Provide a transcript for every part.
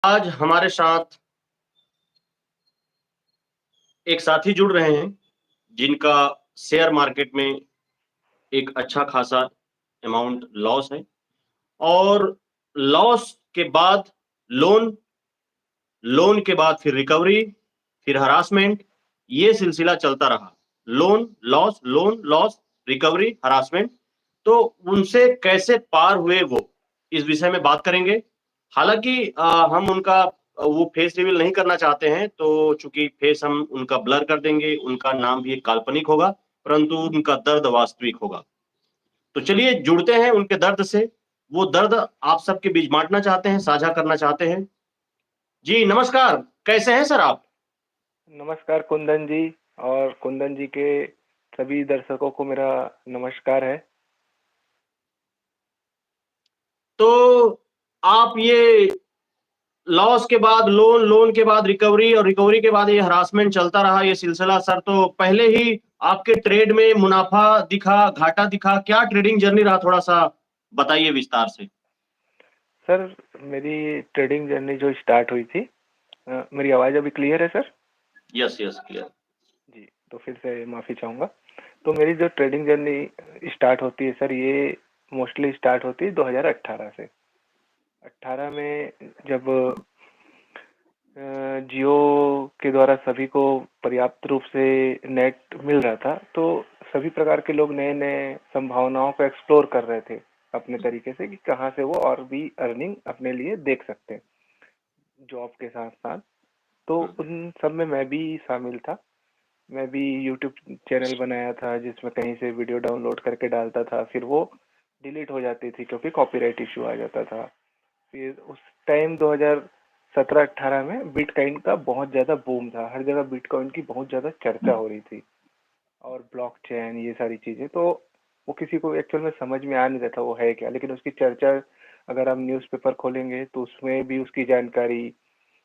आज हमारे साथ एक साथी जुड़ रहे हैं, जिनका शेयर मार्केट में एक अच्छा खासा अमाउंट लॉस है और लॉस के बाद लोन, लोन के बाद फिर रिकवरी, फिर हरासमेंट, ये सिलसिला चलता रहा। Loan, loss, recovery, harassment. तो उनसे कैसे पार हुए वो, इस विषय में बात करेंगे। हालाँकि हम उनका वो फेस रिवील नहीं करना चाहते हैं, तो चूँकि फेस हम उनका ब्लर कर देंगे, उनका नाम भी एक काल्पनिक होगा, परंतु उनका दर्द वास्तविक होगा। तो चलिए जुड़ते हैं उनके दर्द से, वो दर्द आप सबके बीच बाँटना चाहते हैं, साझा करना चाहते हैं। जी, नमस्कार, कैसे हैं सर आप? नमस्कार कुंदन जी। और कुंदन जी के सभी दर्शकों को मेरा नमस्कार है। तो आप ये लॉस के बाद लोन, लोन के बाद रिकवरी और रिकवरी के बाद ये हरासमेंट चलता रहा ये सिलसिला सर, तो पहले ही आपके ट्रेड में मुनाफ़ा दिखा, घाटा दिखा, क्या ट्रेडिंग जर्नी रहा थोड़ा-सा बताइए विस्तार से? सर, मेरी ट्रेडिंग जर्नी जो स्टार्ट हुई थी, मेरी आवाज़ अभी क्लियर है सर? Yes, yes, clear. जी, तो फिर से माफ़ी चाहूँगा। तो मेरी जो ट्रेडिंग जर्नी स्टार्ट होती है सर, ये मोस्टली स्टार्ट होती है 2018 से। 18 में जब जियो के द्वारा सभी को पर्याप्त रूप से नेट मिल रहा था, तो सभी प्रकार के लोग नए-नए संभावनाओं को एक्सप्लोर कर रहे थे अपने तरीके से कि कहाँ से वो और भी अर्निंग अपने लिए देख सकते हैं, जॉब के साथ-साथ। तो हुँ, उन सब में मैं भी शामिल था। मैं भी यूट्यूब चैनल बनाया था जिसमें कहीं से वीडियो डाउनलोड करके डालता था, फिर वो डिलीट हो जाती थी क्योंकि कॉपीराइट इश्यू आ जाता था। फिर उस टाइम 2017-18 में बिटकॉइन का बहुत ज़्यादा बूम था, हर जगह बिटकॉइन की बहुत ज़्यादा चर्चा हो रही थी और ब्लॉकचेन ये सारी चीज़ें। तो वो किसी को एक्चुअल में समझ में आ नहीं रहा था वो है क्या, लेकिन उसकी चर्चा अगर आप न्यूज़पेपर खोलेंगे तो उसमें भी उसकी जानकारी,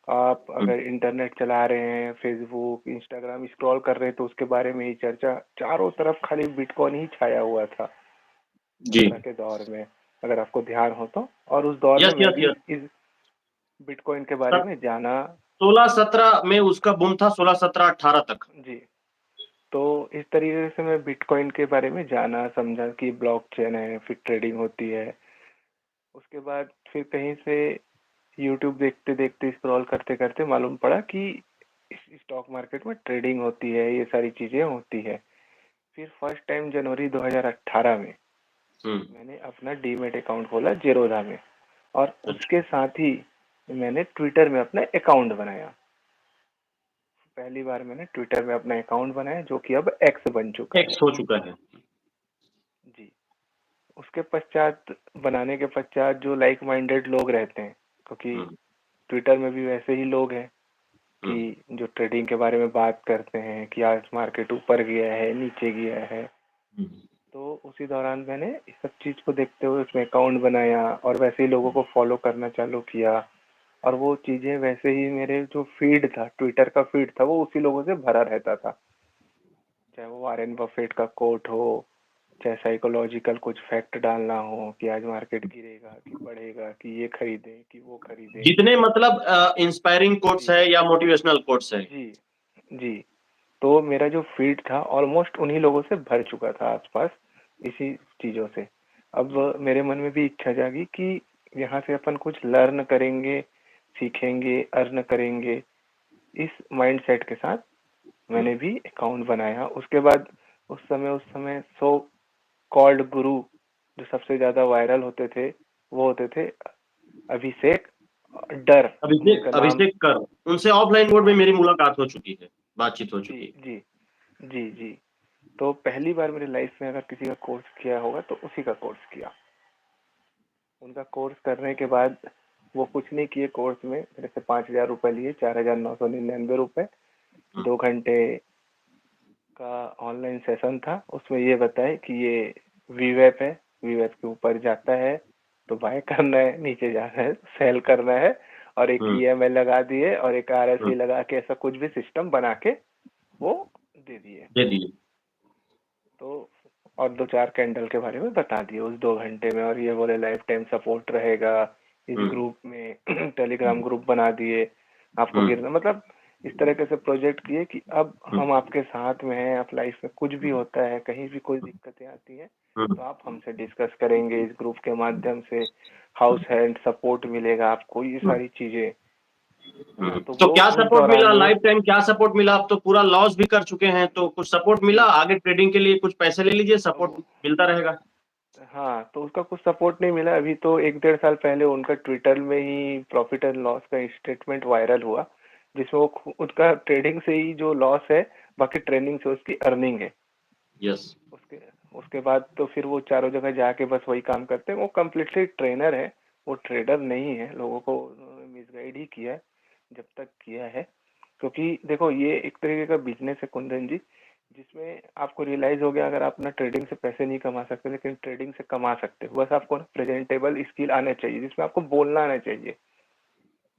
आप हुँ। अगर इंटरनेट चला रहे हैं, फेसबुक इंस्टाग्राम स्क्रॉल कर रहे हैं तो उसके बारे में ही चर्चा, चारों तरफ खाली बिटकॉइन ही छाया हुआ था 17 जी। के दौर में, अगर आपको ध्यान हो तो। और उस दौर यस, में मैं यस, भी यस। इस बिटकॉइन के बारे सर में जाना। 16-17 में उसका बूम था, 16-17-18 तक। जी, तो इस तरीके से मैं बिटकॉइन के बारे में जाना समझा कि ब्लॉकचेन है, फिर ट्रेडिंग होती है। उसके बाद फिर कहीं से यूट्यूब देखते देखते स्क्रॉल करते करते मालूम पड़ा कि इस स्टॉक मार्केट में ट्रेडिंग होती है, ये सारी चीजें होती है। फिर फर्स्ट टाइम जनवरी 2018 में हुँ, मैंने अपना डीमेट अकाउंट खोला जेरोधा में, और अच्छा। उसके साथ ही मैंने ट्विटर में अपना अकाउंट बनाया। पहली बार मैंने ट्विटर में अपना अकाउंट बनाया जो कि अब एक्स बन चुका है। फिक्स हो चुका है। जी, उसके पश्चात, बनाने के पश्चात जो लाइक माइंडेड लोग रहते हैं, क्योंकि हुँ, ट्विटर में भी वैसे ही लोग हैं हुँ, कि जो ट्रेडिंग के बारे में बात करते हैं कि आज मार्केट ऊपर गया है, नीचे गया है। हुँ। तो उसी दौरान मैंने इस सब चीज़ को देखते हुए उसमें अकाउंट बनाया और वैसे ही लोगों को फॉलो करना चालू किया। और वो चीज़ें वैसे ही, मेरे जो फीड था, ट्विटर का फीड था, वो उसी लोगों से भरा रहता था। चाहे वो वॉरेन बफेट का कोट हो, चाहे साइकोलॉजिकल कुछ फैक्ट डालना हो कि आज मार्केट गिरेगा कि बढ़ेगा, कि ये खरीदें कि वो खरीदें। जितने मतलब इंस्पायरिंग कोट्स जी, है या मोटिवेशनल कोट्स है। जी, जी। तो मेरा जो फीड था ऑलमोस्ट उन्हीं लोगों से भर चुका था आसपास, इसी चीज़ों से। अब मेरे मन में भी इच्छा जागी कि यहाँ से अपन कुछ लर्न करेंगे, सीखेंगे, अर्न करेंगे। इस माइंडसेट के साथ हुँ, मैंने भी अकाउंट बनाया। उसके बाद उस समय सो कॉल्ड गुरु जो सबसे ज़्यादा वायरल होते थे, वो होते थे अभिषेक डर, अभिषेक उनका नाम। अभिषेक कर, उनसे ऑफलाइन मोड में हाँ, मेरी मुलाकात हो चुकी है, बातचीत हो जी, चुकी है। जी, जी, जी। तो पहली बार मेरी लाइफ में अगर किसी का कोर्स किया होगा तो उसी का कोर्स किया। उनका कोर्स करने के बाद वो कुछ नहीं किए, कोर्स में मेरे से 5,000 रुपये लिए, 4,999 रुपये। हुँ, 2 घंटे का ऑनलाइन सेशन था। उसमें ये बताए कि ये वीवेप है, वीवेप के ऊपर जाता है तो बाय करना है, नीचे जाना है सेल करना है, और एक हुँ, ईएमआई लगा दिए और एक हुँ, आरएसआई लगा के, ऐसा कुछ भी सिस्टम बना के वो दे दिए। दे दिए। तो और 2-4 कैंडल के बारे में बता दिए उस 2 घंटे में, और ये बोले लाइफ टाइम सपोर्ट रहेगा, इस ग्रुप में टेलीग्राम ग्रुप बना दिए, आपको गिरना मतलब इस तरीके से प्रोजेक्ट किए कि अब हम आपके साथ में हैं, आप लाइफ में कुछ भी होता है, कहीं भी कोई दिक्कतें आती हैं तो आप हमसे डिस्कस करेंगे इस ग्रुप के माध्यम से, हाउस हेल्ड सपोर्ट मिलेगा आपको, ये सारी चीजें है ना। तो वो क्या उस सपोर्ट दौरान मिला, में लाइफ टाइम क्या सपोर्ट मिला? आप तो पूरा लॉस भी कर चुके हैं, तो कुछ सपोर्ट मिला जी आगे ट्रेडिंग के लिए? कुछ पैसे ले लीजिए, सपोर्ट वो मिलता रहेगा। हाँ, तो उसका कुछ सपोर्ट नहीं मिला। अभी तो 1 डेढ़ साल पहले उनका ट्विटर में ही प्रॉफिट एंड लॉस का स्टेटमेंट वायरल हुआ, जिसमें वो उनका ट्रेडिंग से ही जो लॉस है, बाकी ट्रेडिंग से उसकी अर्निंग है। यस। उसके उसके बाद तो फिर वो चारों जगह जाके बस वही काम करते हैं। वो कम्प्लीटली ट्रेनर है, वो ट्रेडर नहीं है। लोगों को मिसगाइड ही किया है जब तक किया है, क्योंकि देखो ये एक तरीके का बिजनेस है कुंदन जी, जिसमें आपको रियलाइज हो गया अगर आप ना ट्रेडिंग से पैसे नहीं कमा सकते, लेकिन ट्रेडिंग से कमा सकते हो। बस आपको ना प्रेजेंटेबल स्किल आना चाहिए, जिसमें आपको बोलना आना चाहिए।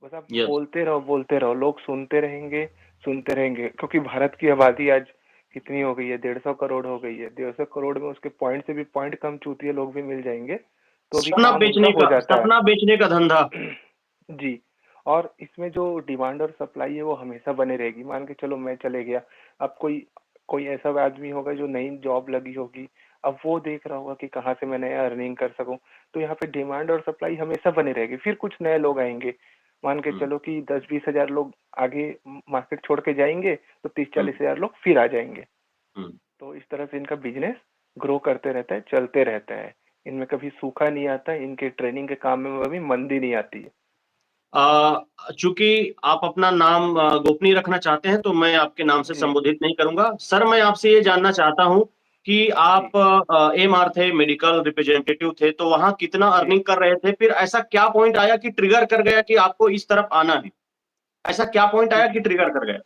बस आप यस। बोलते रहो, लोग सुनते रहेंगे, क्योंकि भारत की आबादी आज कितनी हो गई है, 150 करोड़ हो गई है। 150 करोड़ में उसके पॉइंट से भी पॉइंट कम चूतिए लोग भी मिल जाएंगे, तो भी काम उनका हो जाता है। सपना बेचने का धंधा। जी। और इसमें जो डिमांड और सप्लाई है वो हमेशा बने रहेगी। मान के चलो मैं चले गया, अब कोई कोई ऐसा आदमी होगा जो नई जॉब लगी होगी, अब वो देख रहा होगा कि कहाँ से मैं नया अर्निंग कर सकूं, तो यहाँ पे डिमांड और सप्लाई हमेशा बने रहेगी। फिर कुछ नए लोग आएंगे, मान के चलो कि 10-20 हजार लोग आगे मार्केट छोड़ के जाएंगे, तो 30-40 हजार लोग फिर आ जाएंगे। तो इस तरह से इनका बिजनेस ग्रो करते रहता है, चलते रहता है। इनमें कभी सूखा नहीं आता, इनके ट्रेनिंग के काम में कभी मंदी नहीं आती है। चूंकि आप अपना नाम गोपनीय रखना चाहते हैं, तो मैं आपके नाम से जी संबोधित नहीं करूंगा। सर, मैं आपसे ये जी जानना चाहता हूं कि जी आप एमआर थे, मेडिकल रिप्रेजेंटेटिव थे, तो वहां कितना जी अर्निंग कर रहे थे? फिर ऐसा क्या पॉइंट आया कि ट्रिगर कर गया कि आपको इस तरफ आना है? ऐसा क्या पॉइंट आया कि क्योंकि ट्रिगर कर गया?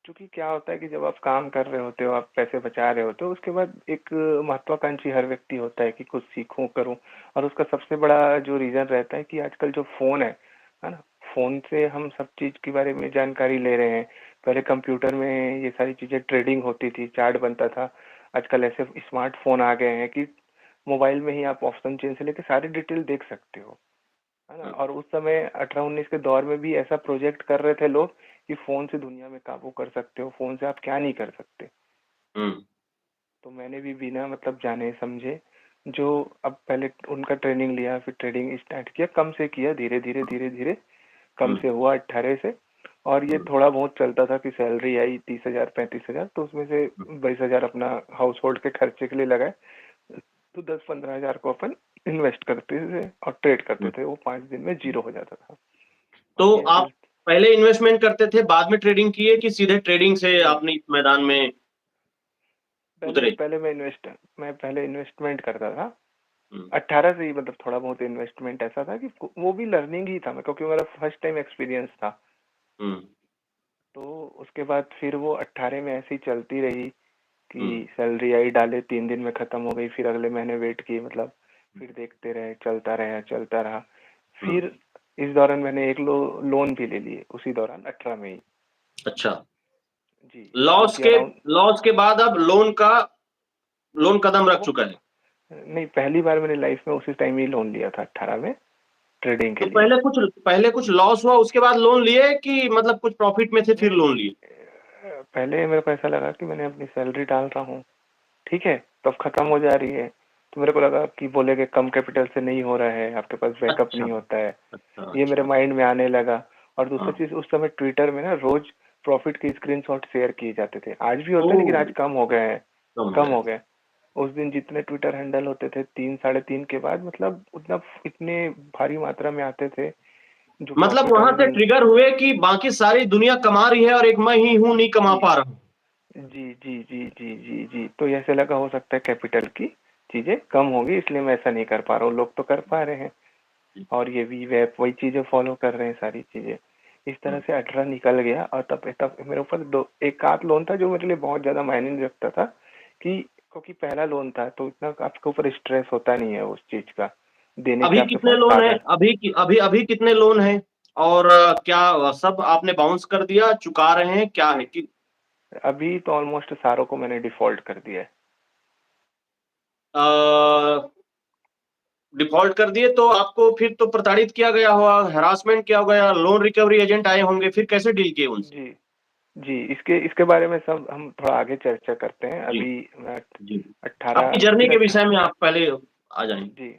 क्योंकि क्या होता है कि जब आप काम कर रहे होते हो, आप पैसे बचा रहे होते हो, उसके बाद एक महत्वाकांक्षी हर व्यक्ति होता है कि कुछ सीखूं करूं। और उसका सबसे बड़ा जो रीजन रहता है कि आजकल जो फोन है ना, फोन से हम सब चीज के बारे में जानकारी ले रहे हैं। पहले कंप्यूटर में ये सारी चीजें ट्रेडिंग होती थी, चार्ट बनता था। आजकल ऐसे स्मार्टफोन आ गए हैं कि मोबाइल में ही आप ऑप्शन चेन से लेके सारी डिटेल देख सकते हो, है ना। और उस समय 18-19 के दौर में भी ऐसा प्रोजेक्ट कर रहे थे लोग कि फोन से दुनिया में काबू कर सकते हो, फोन से आप क्या नहीं कर सकते। हम्म। तो मैंने भी बिना मतलब जाने समझे जो अब पहले उनका ट्रेनिंग लिया, फिर ट्रेडिंग स्टार्ट किया, कम से किया, धीरे धीरे धीरे धीरे कम हम्म। से हुआ 18 से। और ये हम्म। थोड़ा बहुत चलता था कि सैलरी आई 30,000 35,000, तो उसमें से 22,000 अपना हाउस होल्ड के खर्चे के लिए लगाए, तो 10-15 हजार को अपन इन्वेस्ट करते थे और ट्रेड करते हम्म। थे। वो 5 दिन में जीरो हो जाता था। और तो ये आप ऐसे पहले इन्वेस्टमेंट करते थे, बाद में ट्रेडिंग किए, कि सीधे ट्रेडिंग से नहीं, आपने इस मैदान में पहले उतरे? पहले मैं पहले इन्वेस्टमेंट करता था। हम्म। 18 से ही मतलब थोड़ा बहुत इन्वेस्टमेंट ऐसा था कि वो भी लर्निंग ही था मैं, क्योंकि मेरा फर्स्ट टाइम एक्सपीरियंस था। हम्म। तो उसके बाद फिर वो 18 में ऐसे ही चलती रही हम्म। कि सैलरी आई, डाले 3 दिन में खत्म हो गई, फिर अगले महीने वेट किए, मतलब फिर देखते रहे, चलता रहा। हम्म। फिर इस दौरान मैंने एक लोन भी ले लिए, उसी दौरान 18 में ही। अच्छा। जी, जो लॉस कि के अराउंड लॉस के बाद अब लोन कदम रख वो चुका है। नहीं, पहली बार मैंने लाइफ में उसी टाइम ही लोन लिया था 18 में, ट्रेडिंग के तो लिए। पहले कुछ लॉस हुआ, उसके बाद लोन लिए, कि मतलब कुछ प्रॉफिट में थे फिर नहीं, लोन लिए? पहले मेरे को ऐसा लगा कि मैंने अपनी सैलरी डाल रहा हूँ, ठीक है, तो अब खत्म हो जा रही है। तो मेरे को लगा कि बोलेगे कम कैपिटल से नहीं हो रहा है, आपके पास बैकअप अच्छा। नहीं होता है। अच्छा। ये मेरे अच्छा। माइंड में आने लगा। और दूसरा हाँ। चीज, उस समय ट्विटर में ना रोज प्रॉफिट के स्क्रीनशॉट शेयर किए जाते थे, आज भी ओ, होते हैं लेकिन आज कम हो गए हैं। कम हो कम गया। हो गए। उस दिन जितने ट्विटर हैंडल होते थे 3 साढ़े 3 के बाद, मतलब उतना इतने भारी मात्रा में आते थे जो मतलब प्रॉफिट वहां से अर्निंग। ट्रिगर हुए कि बाकी सारी दुनिया कमा रही है और एक मैं ही हूं नहीं कमा जी पा रहा हूँ। जी जी जी जी जी जी, तो ऐसे लगा हो सकता है कैपिटल की चीजें कम होगी, इसलिए मैं ऐसा नहीं कर पा रहा हूँ, लोग तो कर पा रहे हैं। और ये भी वेब वही चीजें फॉलो कर रहे हैं, सारी चीजें। इस तरह हम्म। से 18 निकल गया। और तब तब मेरे ऊपर दो एक आध लोन था जो मेरे लिए बहुत ज्यादा मायने नहीं रखता था, कि क्योंकि पहला लोन था तो इतना आपके ऊपर स्ट्रेस होता नहीं है उस चीज का, देने के अभी आपके कितने पास लोन है? साधन। अभी अभी कितने लोन है? और क्या सब आपने बाउंस कर दिया, चुका रहे हैं, क्या है कि अभी तो ऑलमोस्ट सारों को मैंने डिफॉल्ट कर दिया है। अ, डिफॉल्ट कर दिए तो आपको फिर तो प्रताड़ित किया गया होगा, हैरासमेंट किया गया, लोन रिकवरी एजेंट आए होंगे, फिर कैसे डील किए उनसे? जी, जी, इसके इसके बारे में सब हम थोड़ा आगे चर्चा करते हैं। जी, अभी मैं जी। 18 आपकी जर्नी फिर के 18 विषय में आप पहले आ जाएँ। जी,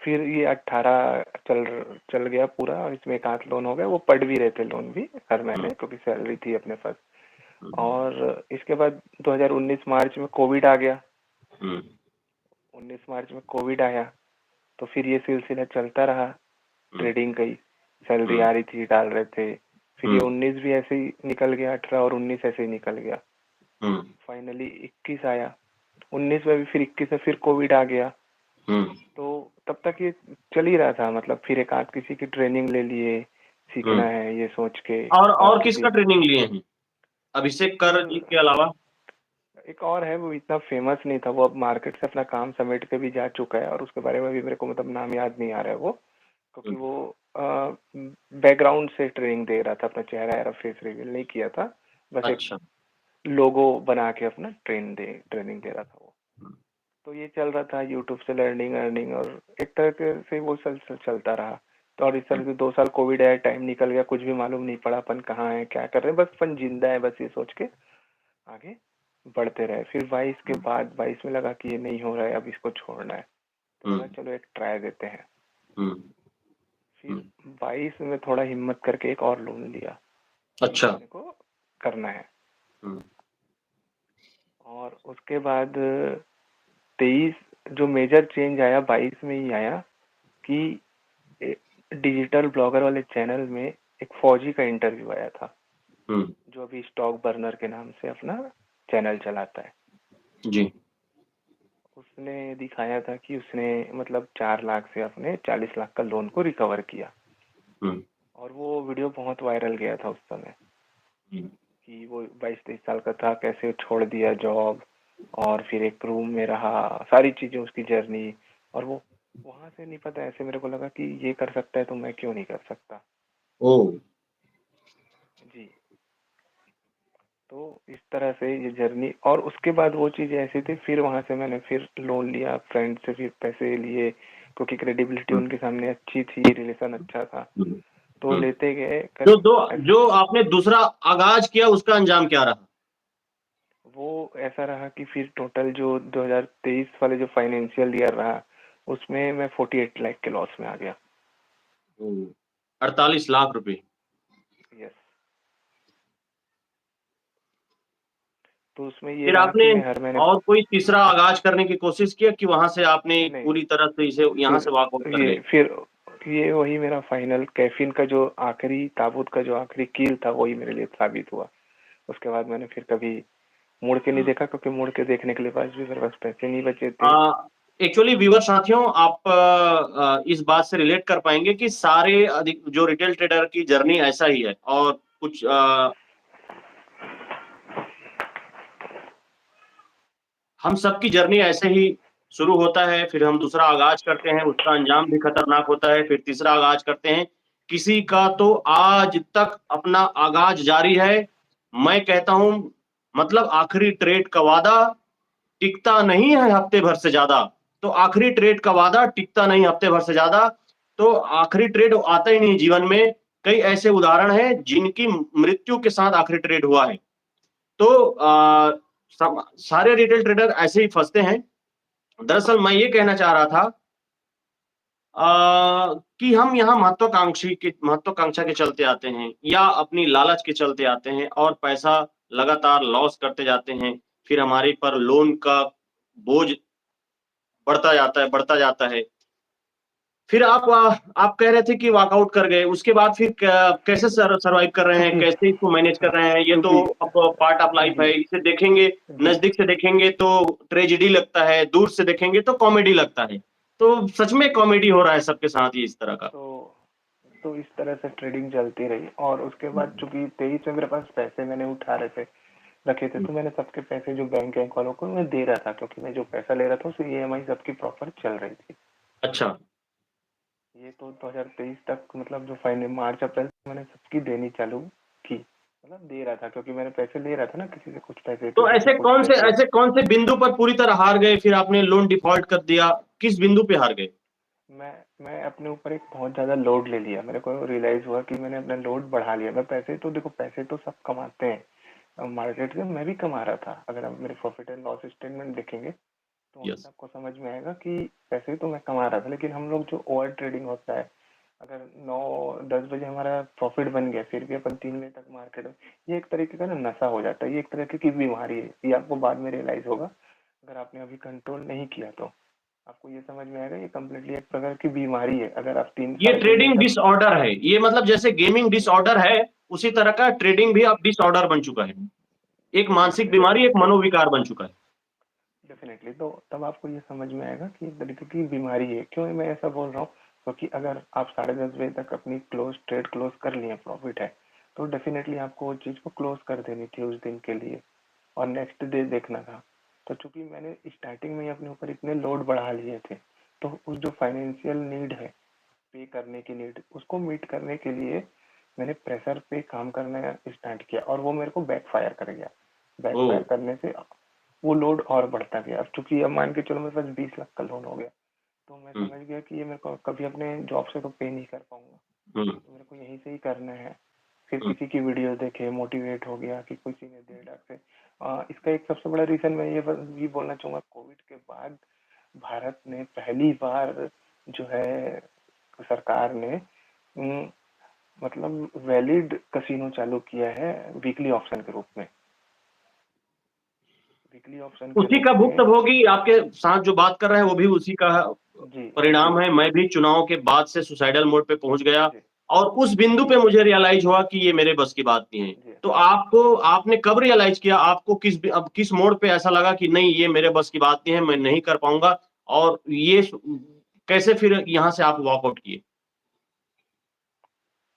फिर ये 18 चल गया पूरा और इसमें एक आध लोन हो गया। वो पढ़ भी रहे थे लोन भी हर हुँ, महीने, क्योंकि सैलरी थी अपने पास। हुँ, और इसके बाद 2019 मार्च में कोविड आ गया। हुँ, 19 मार्च में कोविड आया, तो फिर ये सिलसिला चलता रहा हुँ, ट्रेडिंग का ही। सैलरी हुँ, आ रही थी, डाल रहे थे। फिर ये हुँ, 19 भी ऐसे ही निकल गया, 18 और 19 ऐसे ही निकल गया। हुँ, फाइनली 21 आया। 19 में भी फिर 21 में फिर कोविड आ गया। हुँ, तो तब तक ये चल ही रहा था, मतलब फिर एक आध किसी की ट्रेनिंग ले लिए, हुँ। सीखना है ये सोच के। और और किसी किसका ट्रेनिंग लिए हैं? अभिषेक कर जी फिर के अलावा? एक और है, वो इतना फेमस नहीं था। वो अब मार्केट से अपना काम समेट के भी जा चुका है, और उसके बारे में भी मेरे को मतलब नाम याद नहीं आ रहा है वो, क्योंकि हुँ, वो बैकग्राउंड से ट्रेनिंग दे रहा था, अपना चेहरा या फेस रिवील नहीं किया था। बस एक अच्छा। लोगो बना के अपना ट्रेनिंग दे रहा था वो। हुँ, तो ये चल रहा था यूट्यूब से लर्निंग अर्निंग, और एक तरह के से वो चलता रहा। तो और इस हुँ, तरह से 2 साल कोविड आया, टाइम निकल गया, कुछ भी मालूम नहीं पड़ा अपन कहाँ है क्या कर रहे हैं। बस अपन जिंदा है, बस ये सोच के आगे बढ़ते रहे। फिर 22 के हुँ, बाद 22 में लगा कि ये नहीं हो रहा है, अब इसको छोड़ना है। तो हुँ, लगा चलो एक ट्राई देते हैं। हुँ, फिर हुँ। 22 में थोड़ा हिम्मत करके एक और लोन लिया कि अच्छा। अपने को करना है। हुँ, और उसके बाद 23 जो मेजर चेंज आया 22 में ही आया कि डिजिटल ब्लॉगर वाले चैनल में एक फौजी का इंटरव्यू आया था, हुँ, जो अभी स्टॉक बर्नर के नाम से अपना चैनल चलाता है। जी। उसने दिखाया था कि उसने मतलब 4 लाख से अपने 40 लाख का लोन को रिकवर किया। हुँ, और वो वीडियो बहुत वायरल गया था उस समय, हुँ, कि वो 22-23 साल का था, कैसे छोड़ दिया जॉब और फिर एक रूम में रहा, सारी चीजें उसकी जर्नी। और वो वहां से नहीं पता, ऐसे मेरे को लगा कि ये कर सकता है तो मैं क्यों नहीं कर सकता। ओह! जी। तो इस तरह से ये जर्नी, और उसके बाद वो चीज़ ऐसी थी, फिर वहां से मैंने फिर लोन लिया फ्रेंड से, फिर पैसे लिए, क्योंकि क्रेडिबिलिटी हुँ, उनके सामने अच्छी थी, रिलेशन अच्छा था। हुँ, तो हुँ। लेते गए जो करीब दो जो आपने दूसरा आगाज़ किया उसका अंजाम क्या रहा? वो ऐसा रहा कि फिर टोटल जो 2023 वाले जो फाइनेंशियल ईयर रहा, उसमें मैं 48 लाख के लॉस में आ गया। ओह! 48 लाख रुपए। यस। तो उसमें ये फिर रहा कि आपने मैं हर महीने और कोई तीसरा आगाज़ करने की कोशिश किया कि वहाँ से आपने नहीं, पूरी तरह से इसे यहाँ फिर से वॉकआउट कर गए? ये वही मेरा फाइनल कैफीन का जो आखिरी ताबूत का जो आखिरी कील था, वही मेरे लिए साबित हुआ। उसके बाद मैंने फिर कभी मुड़ के नहीं हुँ। देखा, क्योंकि मुड़ के देखने के लिए पास भी मेरे पास पैसे नहीं बचे अ, थे। एक्चुअली व्यूअर साथियों आप इस बात से रिलेट कर पाएँगे कि सारे अधिक जो रिटेल ट्रेडर की जर्नी ऐसा ही है और कुछ हम सबकी जर्नी ऐसे ही शुरू होता है, फिर हम दूसरा आगाज़ करते हैं, उसका अंजाम भी खतरनाक होता है, फिर तीसरा आगाज़ करते हैं। किसी का तो आज तक अपना आगाज़ जारी है। मैं कहता हूँ मतलब आखिरी ट्रेड का वादा टिकता नहीं है हफ्ते भर से ज़्यादा, तो आखिरी ट्रेड का वादा टिकता नहीं हफ्ते भर से ज़्यादा, तो आखिरी ट्रेड आता ही नहीं जीवन में। कई ऐसे उदाहरण हैं जिनकी मृत्यु के साथ आखिरी ट्रेड हुआ है। तो सब सारे रिटेल ट्रेडर ऐसे ही फँसते हैं। दरअसल मैं ये कहना चाह रहा था कि हम यहाँ महत्वाकांक्षा के चलते आते हैं या अपनी लालच के चलते आते हैं और पैसा लगातार लॉस करते जाते हैं। फिर हमारे पर लोन का बोझ बढ़ता जाता है। फिर आप कह रहे थे कि वॉकआउट कर गए, उसके बाद फिर कैसे सर्वाइव कर रहे हैं? क्योंकि कैसे इसको मैनेज कर रहे हैं? ये तो क्योंकि अब पार्ट ऑफ लाइफ है, जी, इसे देखेंगे, जी, नज़दीक से देखेंगे तो ट्रेजेडी लगता है, दूर से देखेंगे तो कॉमेडी लगता है। तो सच में कॉमेडी हो रहा है सबके साथ ही इस तरह का। तो तो इस तरह से ट्रेडिंग चलती रही। और उसके बाद हुँ, चूंकि 23 में मेरे पास पैसे मैंने उठा रखे थे, हुँ। तो मैंने सबके पैसे जो बैंक वालों को मैं दे रहा था, क्योंकि मैं जो पैसा ले रहा था उसकी ईएमआई सबकी प्रॉपर चल रही थी। अच्छा, ये तो 2023 तक, मतलब जो फाइनल मार्च अप्रैल से मैंने सबकी देनी चालू की, मतलब दे रहा था, क्योंकि मैंने पैसे ले रहा था ना, किसी से कुछ पैसे, तो किसी से कुछ पैसे। ऐसे कौन से बिंदु पर पूरी तरह हार गए फिर आपने लोन डिफ़ॉल्ट कर दिया? किस बिंदु पे हार गए? मैं अपने ऊपर एक बहुत ज़्यादा लोड ले लिया। मेरे को रियलाइज़ हुआ कि मैंने अपना लोड बढ़ा लिया। मैं पैसे तो देखो, पैसे तो सब कमाते हैं। मार्केट से मैं भी कमा रहा था। अगर आप मेरे प्रॉफिट एंड लॉस स्टेटमेंट देखेंगे तो वहाँ से यस। आपको समझ में आएगा कि पैसे तो मैं कमा रहा था, लेकिन हम लोग जो ओवर ट्रेडिंग होता है, अगर 9-10 बजे हमारा प्रॉफिट बन गया, फिर भी अपन 3 बजे तक मार्केट में, ये एक तरीके का ना नशा हो जाता है। ये एक तरीके की बीमारी है। ये आपको बाद में रियलाइज होगा, अगर आपने अभी कंट्रोल नहीं किया तो आपको ये समझ में आएगा। ये कम्प्लीटली एक प्रकार की बीमारी है। अगर आप तीन ये साढ़े तीन बजे ट्रेडिंग तक डिसऑर्डर है, ये मतलब जैसे गेमिंग डिसऑर्डर है, उसी तरह का ट्रेडिंग भी अब डिसऑर्डर बन चुका है। एक मानसिक बीमारी, एक डेफिनेटली मनोविकार बन चुका है। डेफिनेटली तो तब आपको ये समझ में आएगा कि एक तरीके की बीमारी है। क्यों मैं ऐसा बोल रहा हूँ? क्योंकि अगर आप 10:30 बजे तक अपनी ट्रेड क्लोज कर लिए, प्रॉफिट है, तो डेफिनेटली आपको वो चीज़ को क्लोज कर देनी थी उस दिन के लिए, और नेक्स्ट डे देखना था। तो चूंकि मैंने स्टार्टिंग में ही अपने ऊपर इतने लोड बढ़ा लिए थे, तो उस जो फाइनेंशियल नीड है, पे करने की नीड, उसको मीट करने के लिए मैंने प्रेशर पे काम करना स्टार्ट किया, और वो मेरे को बैकफायर कर गया। ओ। बैकफायर करने से वो लोड और बढ़ता गया। अब चूंकि अब मान के चलो मेरे पास 20 लाख का लोन हो गया, तो मैं हम्म। समझ गया कि ये मेरे को कभी अपने जॉब से तो पे नहीं कर पाऊंगा, हम्म। तो मेरे को यहीं से ही करना है। फिर हम्म। किसी की वीडियो देखे, मोटिवेट हो गया कि किसी ने 1.5 लाख से। इसका एक सबसे बड़ा रीजन मैं ये बोलना चाहूंगा, कोविड के बाद भारत ने पहली बार जो है, सरकार ने मतलब वैलिड कसिनो चालू किया है, वीकली ऑप्शन के रूप में। वीकली ऑप्शन के उसी रूप का में। भुक्तभोगी आपके साथ जो बात कर रहे हैं वो भी उसी का जी जी परिणाम है। मैं भी चुनाव के बाद से सुसाइडल मोड पे पहुंच गया, जी और उस बिंदु जी पे मुझे रियलाइज हुआ कि ये मेरे बस की बात नहीं है। जी तो आपने कब रियलाइज किया? आपको किस मोड़ पे ऐसा लगा कि नहीं, ये मेरे बस की बात नहीं है, मैं नहीं कर पाऊंगा? और ये कैसे फिर यहाँ से आप वॉकआउट किए?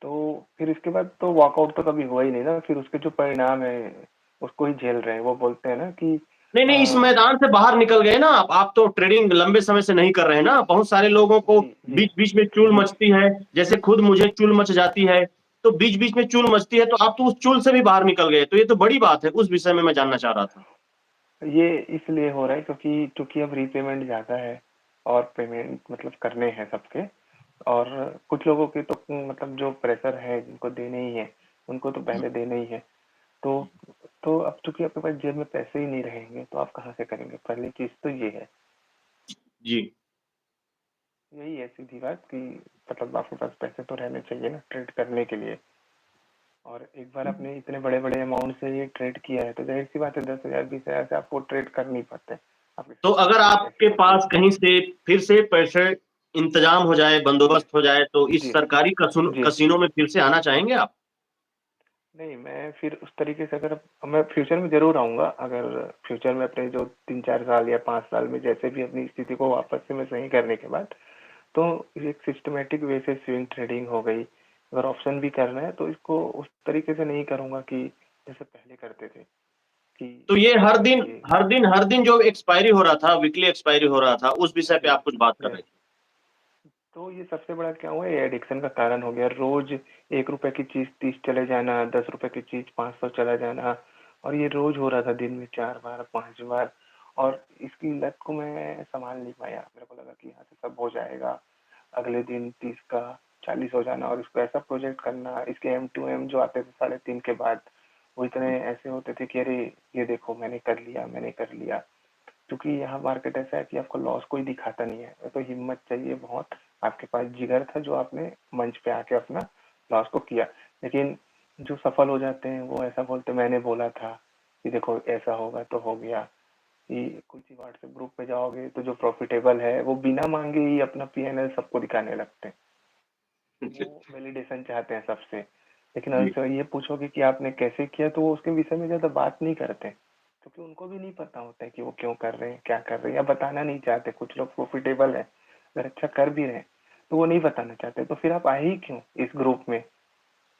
तो फिर इसके बाद तो वॉकआउट तो कभी हुआ ही नहीं ना। फिर उसके जो परिणाम है उसको ही झेल रहे हैं। वो बोलते हैं ना कि नहीं नहीं, इस मैदान से बाहर निकल गए ना आप तो ट्रेडिंग लंबे समय से नहीं कर रहे हैं ना। बहुत सारे लोगों को जी जी बीच बीच में चूल जी मचती है, जैसे खुद मुझे चूल मच जाती है, तो बीच बीच में चूल मचती है, तो आप तो उस चूल से भी बाहर निकल गए, तो ये तो बड़ी बात है। उस विषय में मैं जानना चाह रहा था। ये इसलिए हो रहा है क्योंकि क्योंकि अब रीपेमेंट ज़्यादा है, और पेमेंट मतलब करने हैं सबके। और कुछ लोगों के तो मतलब जो प्रेशर है, जिनको देने ही है, उनको तो पहले देने ही है। तो तो अब चूंकि आपके पास जेब में पैसे ही नहीं रहेंगे, तो आप कहाँ से करेंगे? पहली चीज तो ये है। जी। यही है सीधी बात कि मतलब आपके पास पैसे तो रहने चाहिए ना ट्रेड करने के लिए। और एक बार आपने इतने बड़े बड़े अमाउंट से ये ट्रेड किया है, तो जाहिर सी बात है 10,000 20,000 से आपको ट्रेड कर नहीं पाते। आपकी तो अगर स्ट्रेटेजी ऐसी आपके होती पास है। कहीं से फिर से पैसे इंतजाम हो जाए, जी बंदोबस्त हो जाए, तो इस जी सरकारी जी। कसिनो में फिर से आना चाहेंगे आप? नहीं, मैं फिर उस तरीके से, अगर मैं फ्यूचर में जरूर आऊंगा, अगर फ्यूचर में अपने जो 3-4 साल या 5 साल में जैसे भी अपनी स्थिति को वापस से मैं सही करने के बाद, तो एक सिस्टमेटिक वे से स्विंग ट्रेडिंग हो गई। अगर ऑप्शन भी करना है तो इसको उस तरीके से नहीं करूंगा कि जैसे पहले करते थे कि तो ये हर दिन ये हर दिन जो एक्सपायरी हो रहा था, वीकली एक्सपायरी हो रहा था, उस विषय पे जी आप कुछ बात कर जी। रहे थे। तो ये सबसे बड़ा क्या हुआ, ये एडिक्शन का कारण हो गया। रोज 1 रुपए की चीज 30 चले जाना, 10 रुपए की चीज 500 चला जाना, और ये रोज हो रहा था, दिन में 4 बार 5 बार। और इसकी लत को मैं संभाल नहीं पाया। मेरे को लगा कि यहाँ से सब हो जाएगा, अगले दिन 30 का 40 हो जाना, और इसको ऐसा प्रोजेक्ट करना। इसके M2M जो आते थे 3:30 के बाद, वो इतने ऐसे होते थे कि अरे ये देखो मैंने कर लिया, मैंने कर लिया। क्योंकि यहाँ मार्केट ऐसा है कि आपको लॉस कोई दिखाता नहीं है, तो हिम्मत चाहिए बहुत। आपके पास जिगर था जो आपने मंच पे आके अपना लॉस को किया। लेकिन जो सफल हो जाते हैं वो ऐसा बोलते, मैंने बोला था कि देखो ऐसा होगा, तो हो गया। कि कुछ ही व्हाट्सएप ग्रुप पे जाओगे तो जो प्रॉफिटेबल है वो बिना मांगे ही अपना P&L सबको दिखाने लगते हैं। वो वैलिडेशन चाहते हैं सबसे। लेकिन जी। अगर ये पूछोगे कि आपने कैसे किया, तो वो उसके विषय में ज्यादा बात नहीं करते, क्योंकि उनको भी नहीं पता होता है कि वो क्यों कर रहे हैं, क्या कर रहे हैं, या बताना नहीं चाहते। कुछ लोग प्रॉफिटेबल है, अगर अच्छा कर भी रहे हैं, तो वो नहीं बताना चाहते। तो फिर आप आए ही क्यों इस ग्रुप में,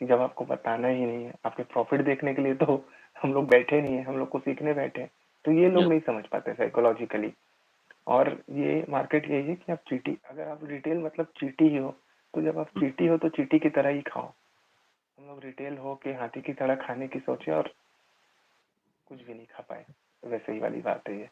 कि जब आपको बताना ही नहीं है? आपके प्रॉफिट देखने के लिए तो हम लोग बैठे नहीं है, हम लोग को सीखने बैठे हैं। तो ये लोग यस। नहीं समझ पाते साइकोलॉजिकली। और ये मार्केट यही है कि आप चीटी, अगर आप रिटेल मतलब चीटी ही हो, तो जब आप चीटी हो तो चीटी की तरह ही खाओ। हम लोग रिटेल हो के हाथी की तरह खाने की सोचे, और कुछ भी नहीं खा पाए। वैसे ही वाली बात है ये।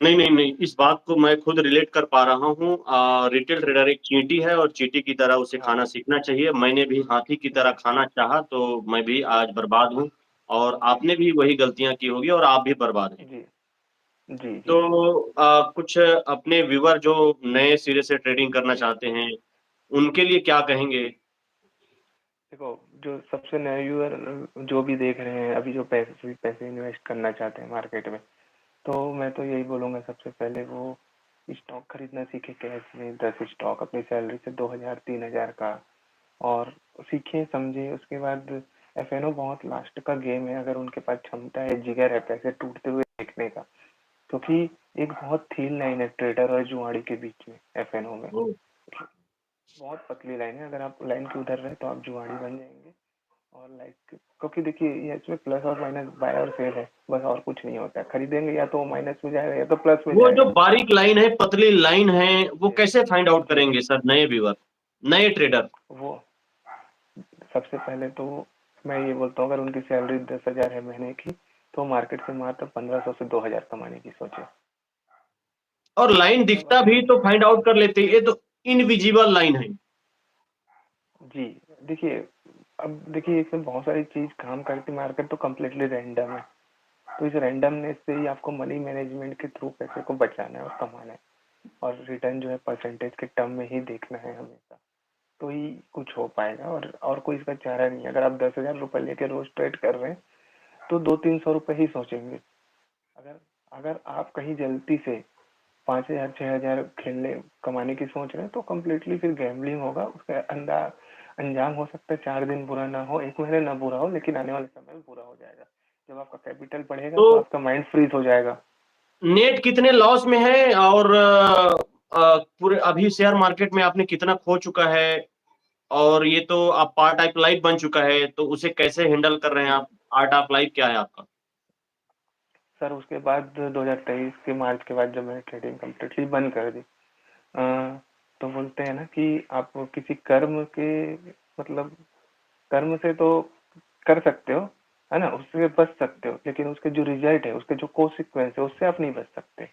नहीं, नहीं, नहीं, इस बात को मैं खुद रिलेट कर पा रहा हूँ। रिटेल ट्रेडर एक चींटी है और चींटी की तरह उसे हाँ खाना सीखना चाहिए। मैंने भी हाथी की तरह जी खाना चाहा, तो मैं भी आज बर्बाद हूँ और आपने भी वही गलतियाँ की होंगी और आप भी बर्बाद हैं। जी जी जी तो जी। कुछ अपने व्यूअर जो नए सिरे से ट्रेडिंग करना चाहते हैं, उनके लिए क्या कहेंगे? देखो, जो सबसे नए व्यूअर जो भी देख रहे हैं अभी, जो पैसे पैसे इन्वेस्ट करना चाहते हैं मार्केट में, तो मैं तो यही बोलूँगा, सबसे पहले वो स्टॉक खरीदना सीखे कैश में, 10 स्टॉक अपनी सैलरी से, 2,000 3,000 का, और सीखे समझे। उसके बाद एफएनओ बहुत लास्ट का गेम है, अगर उनके पास क्षमता है, जिगर है पैसे टूटते हुए देखने का, क्योंकि एक बहुत थीन लाइन है ट्रेडर और जुआड़ी के बीच में एफएनओ में। ओह! बहुत पतली लाइन है, अगर आप लाइन के उधर रहे तो आप जुआड़ी बन जाएंगे। और लाइक, क्योंकि देखिए ये इसमें प्लस और माइनस, बाय और सेल है बस, और कुछ नहीं होता है। खरीदेंगे या तो माइनस में जाएगा या तो प्लस में वो जो जाएगा। बारीक लाइन है, पतली लाइन है, वो जी कैसे फाइंड आउट जी। करेंगे सर नए व्यूअर, नए ट्रेडर? वो सबसे पहले तो मैं ये बोलता हूँ, अगर उनकी सैलरी 10,000 है महीने की, तो मार्केट से मात्र 1,500 से 2,000 कमाने की सोचे। और लाइन मतलब दिखता अगर भी तो फाइंड आउट कर लेते, ये तो इनविजिबल लाइन है। जी देखिए, अब देखिए इसमें बहुत सारी चीज काम करती, मार्केट तो कम्प्लीटली रैंडम है। तो इस रैंडमनेस से ही आपको मनी मैनेजमेंट के थ्रू पैसे को बचाना है और कमाना है, और रिटर्न जो है परसेंटेज के टर्म में ही देखना है हमेशा, तो ही कुछ हो पाएगा। और कोई इसका चारा नहीं है। अगर आप 10,000 रुपये लेके रोज ट्रेड कर रहे हैं, तो 200-300 रुपये ही सोचेंगे। अगर अगर आप कहीं जल्दी से 5,000 6,000 खेलने कमाने की सोच रहे हैं, तो कम्प्लीटली फिर गैम्बलिंग होगा। उसका अंजाम हो सकता है 4 दिन बुरा ना हो, 1 महीने ना बुरा हो, लेकिन आने वाले समय में बुरा हो जाएगा। जब आपका कैपिटल बढ़ेगा तो तो आपका माइंड फ्रीज हो जाएगा। नेट कितने लॉस में है और पूरे अभी शेयर मार्केट में आपने कितना खो चुका है? और ये तो आप पार्ट ऑफ लाइफ बन चुका है, तो उसे कैसे हैंडल कर रहे हैं जी आप? आर्ट ऑफ लाइफ क्या है आपका? सर, उसके बाद 2023 के मार्च के बाद जब मैंने ट्रेडिंग कम्प्लीटली बंद कर दी, तो बोलते हैं ना कि आप किसी कर्म के, मतलब कर्म से तो कर सकते हो, है ना, उससे बच सकते हो, लेकिन उसके जो रिजल्ट है, उसके जो कोसिक्वेंस है, उससे आप नहीं बच सकते।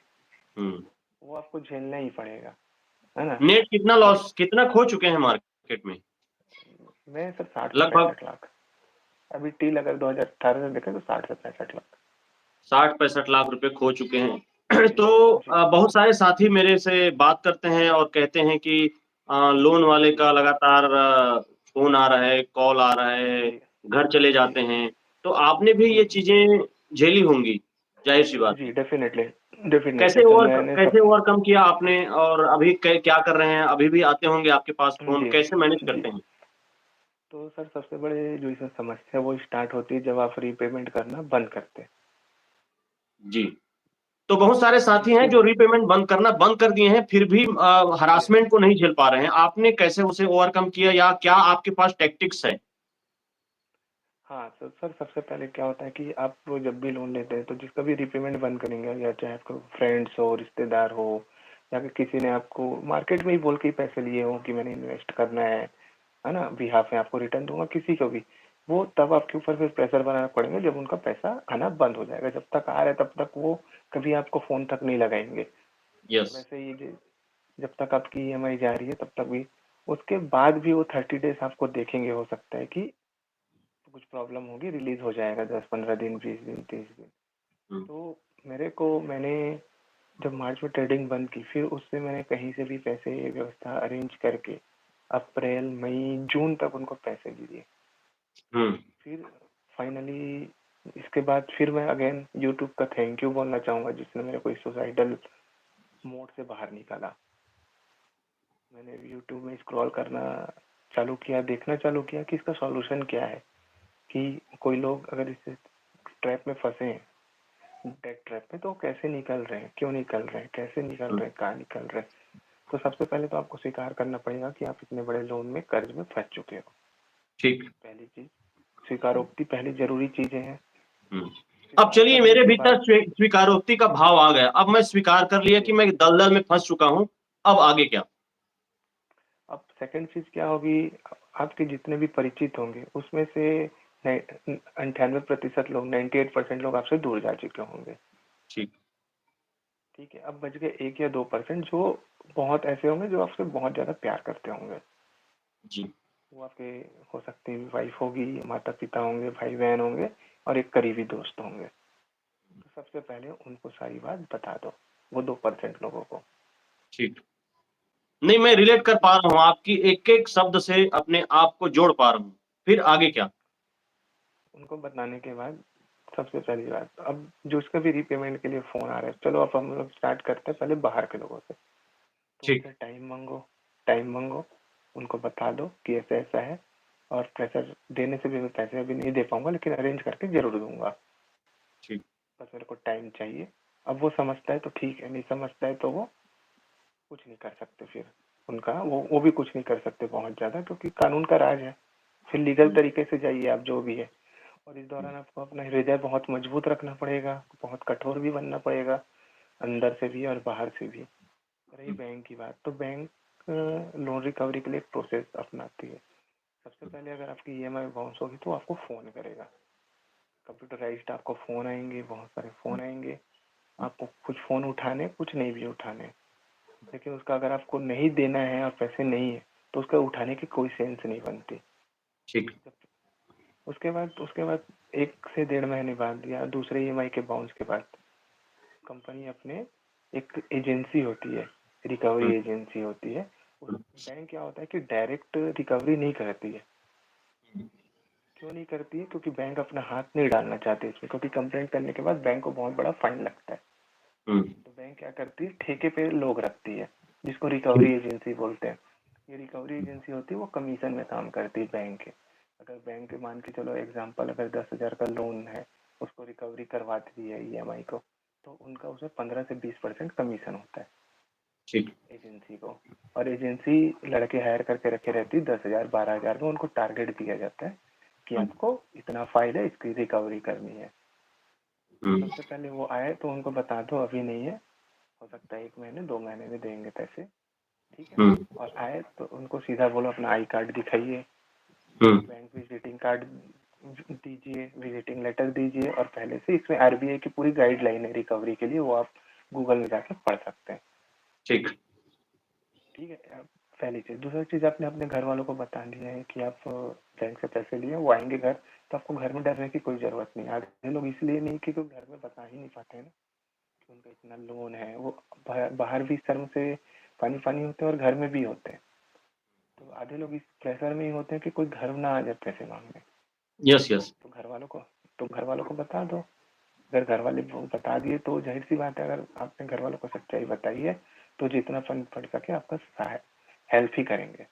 हम्म। वो आपको झेलना ही पड़ेगा, है ना। नेट कितना और लॉस, कितना खो चुके हैं मार्केट में? मैं सर 60 से लगभग 65 लाख। अभी टील अगर 2018 से देखें तो 60 से 65 लाख। 60-65 लाख रुपए खो चुके हैं। जी तो जी बहुत सारे साथी मेरे से बात करते हैं और कहते हैं कि लोन वाले जी का लगातार फ़ोन आ रहा है, कॉल आ रहा है, जी घर चले जी जाते हैं। तो आपने भी जी ये चीज़ें झेली होंगी, ज़ाहिर-सी बात है। जी डेफिनेटली डेफिनेटली सर, मैंने कैसे सब। ओवरकम किया आपने और अभी कै क्या कर रहे हैं? अभी भी आते होंगे आपके पास फ़ोन, जी कैसे मैनेज जी। करते हैं? तो सर सबसे बड़े जो इसमें समस्या है वो स्टार्ट होती है जब आप रीपेमेंट करना बंद करते हैं। जी। तो बहुत सारे साथी हैं जिसके जो रीपेमेंट बंद करना बंद कर दिए हैं, फिर भी जी हरासमेंट को नहीं झेल पा रहे हैं। आपने कैसे उसे ओवरकम किया या क्या आपके पास टैक्टिक्स है? हाँ, तो सर सबसे पहले क्या होता है कि आप वो जब भी लोन लेते हैं, तो जिसका भी रीपेमेंट बंद करेंगे, या चाहे आपको फ्रेंड्स हो, रिश्तेदार हो, या फिर किसी ने आपको मार्केट में ही बोल के ही पैसे लिए हो कि मैंने इन्वेस्ट करना है ना, बिहाफ में आपको रिटर्न दूंगा, किसी को भी, वो तब आपके ऊपर फिर प्रेशर बनाना पड़ेगा जब उनका पैसा आना बंद हो जाएगा। जब तक आ रहा है तब तक वो कभी आपको फोन तक नहीं लगाएंगे। यस। वैसे ही जब तक आपकी ईएमआई जा रही है तब तक भी, उसके बाद भी वो 30 डेज आपको देखेंगे। हो सकता है कि कुछ प्रॉब्लम होगी, रिलीज हो जाएगा 10-15 दिन, 20 दिन, 30 दिन। हुँ, तो मैंने जब मार्च में ट्रेडिंग बंद की, फिर उससे मैंने कहीं से भी पैसे व्यवस्था अरेंज करके अप्रैल मई जून तक उनको पैसे भी दिए। हुँ, फिर फाइनली इसके बाद फिर मैं अगेन यूट्यूब का थैंक यू बोलना चाहूंगा, जिसने मेरे को इस सुसाइडल मोड से बाहर निकाला। मैंने यूट्यूब में स्क्रॉल करना चालू किया, देखना चालू किया कि इसका सॉल्यूशन क्या है, कि कोई लोग अगर इस ट्रैप में फंसे हैं, डेट ट्रैप में, तो कैसे निकल रहे हैं, क्यों निकल रहे हैं, कैसे निकल हुँ, रहे हैं, कहाँ निकल रहे हैं। तो सबसे पहले तो आपको स्वीकार करना पड़ेगा कि आप इतने बड़े लोन में, कर्ज में फंस चुके हो। ठीक। पहली चीज, स्वीकारोक्ति पहली जरूरी चीजें हैं। हुँ। अब स्वीकार चलिए करने मेरे के भीतर बाद, स्वीकारोक्ति का भाव आ गया। अब मैं स्वीकार कर लिया जी, कि मैं दलदल में फँस चुका हूँ, अब आगे क्या? अब सेकंड चीज क्या होगी, आपके जितने भी परिचित होंगे उसमें से 98% लोग, 98% लोग आपसे दूर जा चुके होंगे। ठीक। ठीक है, अब बच गए 1 या 2% जो बहुत ऐसे होंगे जो आपसे बहुत ज़्यादा प्यार करते होंगे। जी। वो आपके हो सकती है वाइफ होगी, माता-पिता होंगे, भाई-बहन होंगे और एक करीबी दोस्त होंगे। तो सबसे पहले उनको सारी बात बता दो, वो 2% लोगों को। ठीक। नहीं, मैं रिलेट कर पा रहा हूँ, आपकी एक-एक शब्द से अपने आप को जोड़ पा रहा हूँ। फिर आगे क्या? उनको बताने के बाद सबसे पहली बात, अब जो उसका भी रीपेमेंट के लिए फ़ोन आ रहा है, चलो अब हम लोग स्टार्ट करते हैं पहले बाहर के लोगों से। तो ठीक। उनसे टाइम माँगो, उनको बता दो कि ऐसा-ऐसा है और प्रेशर देने से भी मैं पैसे अभी नहीं दे पाऊँगा लेकिन अरेंज करके ज़रूर दूँगा। ठीक। बस मेरे को टाइम चाहिए। अब वो समझता है तो ठीक है, नहीं समझता है तो वो कुछ नहीं कर सकते फिर। उनका वो भी कुछ नहीं कर सकते बहुत ज़्यादा क्योंकि कानून का राज है। फिर लीगल हुँ, तरीके से जाइए आप जो भी है। और इस हुँ, दौरान आपको अपना हृदय बहुत मजबूत रखना पड़ेगा, बहुत कठोर भी बनना पड़ेगा, अंदर से भी और बाहर से भी। रही हुँ, बैंक की बात, तो बैंक लोन रिकवरी के लिए एक प्रोसेस अपनाती है। सबसे पहले अगर आपकी ईएमआई बाउंस होगी तो आपको फ़ोन करेगा। कंप्यूटराइज्ड आपको फ़ोन आएँगे, बहुत सारे फ़ोन आएँगे। आपको कुछ फ़ोन उठाने, कुछ नहीं भी उठाने। लेकिन उसका अगर आपको नहीं देना है और पैसे नहीं है, तो उसका उठाने की कोई सेंस नहीं बनती। ठीक। उसके बाद 1 से 1.5 महीने बाद या दूसरे ईएमआई के बाउंस के बाद कंपनी अपने एक एजेंसी होती है, हुँ, रिकवरी एजेंसी होती है। उस हुँ, बैंक क्या होता है कि डायरेक्ट रिकवरी नहीं करती है। हुँ, क्यों नहीं करती है? क्योंकि बैंक अपना हाथ नहीं डालना चाहती इसमें, क्योंकि कंप्लेंट करने के बाद बैंक को बहुत बड़ा फाइन लगता है। हुँ, तो बैंक क्या करती है, ठेके पे लोग रखती है, जिसको ठीक। रिकवरी एजेंसी बोलते हैं। ये रिकवरी एजेंसी होती है, वो कमीशन में काम करती है बैंक के। अगर बैंक के मान के चलो एग्जांपल, अगर 10,000 का लोन है, उसको रिकवरी करवाती है ईएमआई को, तो उनका उसमें 15 से 20% कमीशन होता है ठीक। एजेंसी को। और एजेंसी लड़के हायर करके रखे रहती है, 10,000 12,000 में उनको टारगेट दिया जाता है कि हुँ, आपको इतना फाइल है, इसकी रिकवरी करनी है। तो हुँ, सबसे पहले वो आए तो उनको बता दो अभी नहीं है, हो सकता है 1 महीने 2 महीने में देंगे पैसे, ठीक है। हुँ, और आए तो उनको सीधा बोलो अपना आई कार्ड दिखाइए, हुँ, बैंक विजिटिंग कार्ड दीजिए, विजिटिंग लेटर दीजिए। और पहले से इसमें आरबीआई की पूरी गाइडलाइन है रिकवरी के लिए, वो आप गूगल में जाके पढ़ सकते हैं, ठीक। ठीक है। पहली चीज़। दूसरी चीज़, आपने अपने घर वालों को बता दिया है कि आप बैंक से पैसे लिए, वो आएंगे घर, तो आपको घर में डरने की कोई ज़रूरत नहीं है। आधे लोग इसलिए नहीं कि घर में बता ही नहीं पाते हैं ना कि उनका इतना लोन है। वो बाहर भी शर्म से पानी पानी होते हैं और घर में भी होते हैं। तो आधे लोग इस प्रेशर में ही होते हैं कि कोई घर ना आ जाए पैसे मांगने। Yes, yes. तो घर वालों को बता दो। अगर घर वाले बता दिए तो जाहिर सी बात है, अगर आपने घर वालों को सच्चाई बताई है तो जितना फंड पड़ सके आपका हेल्प ही करेंगे।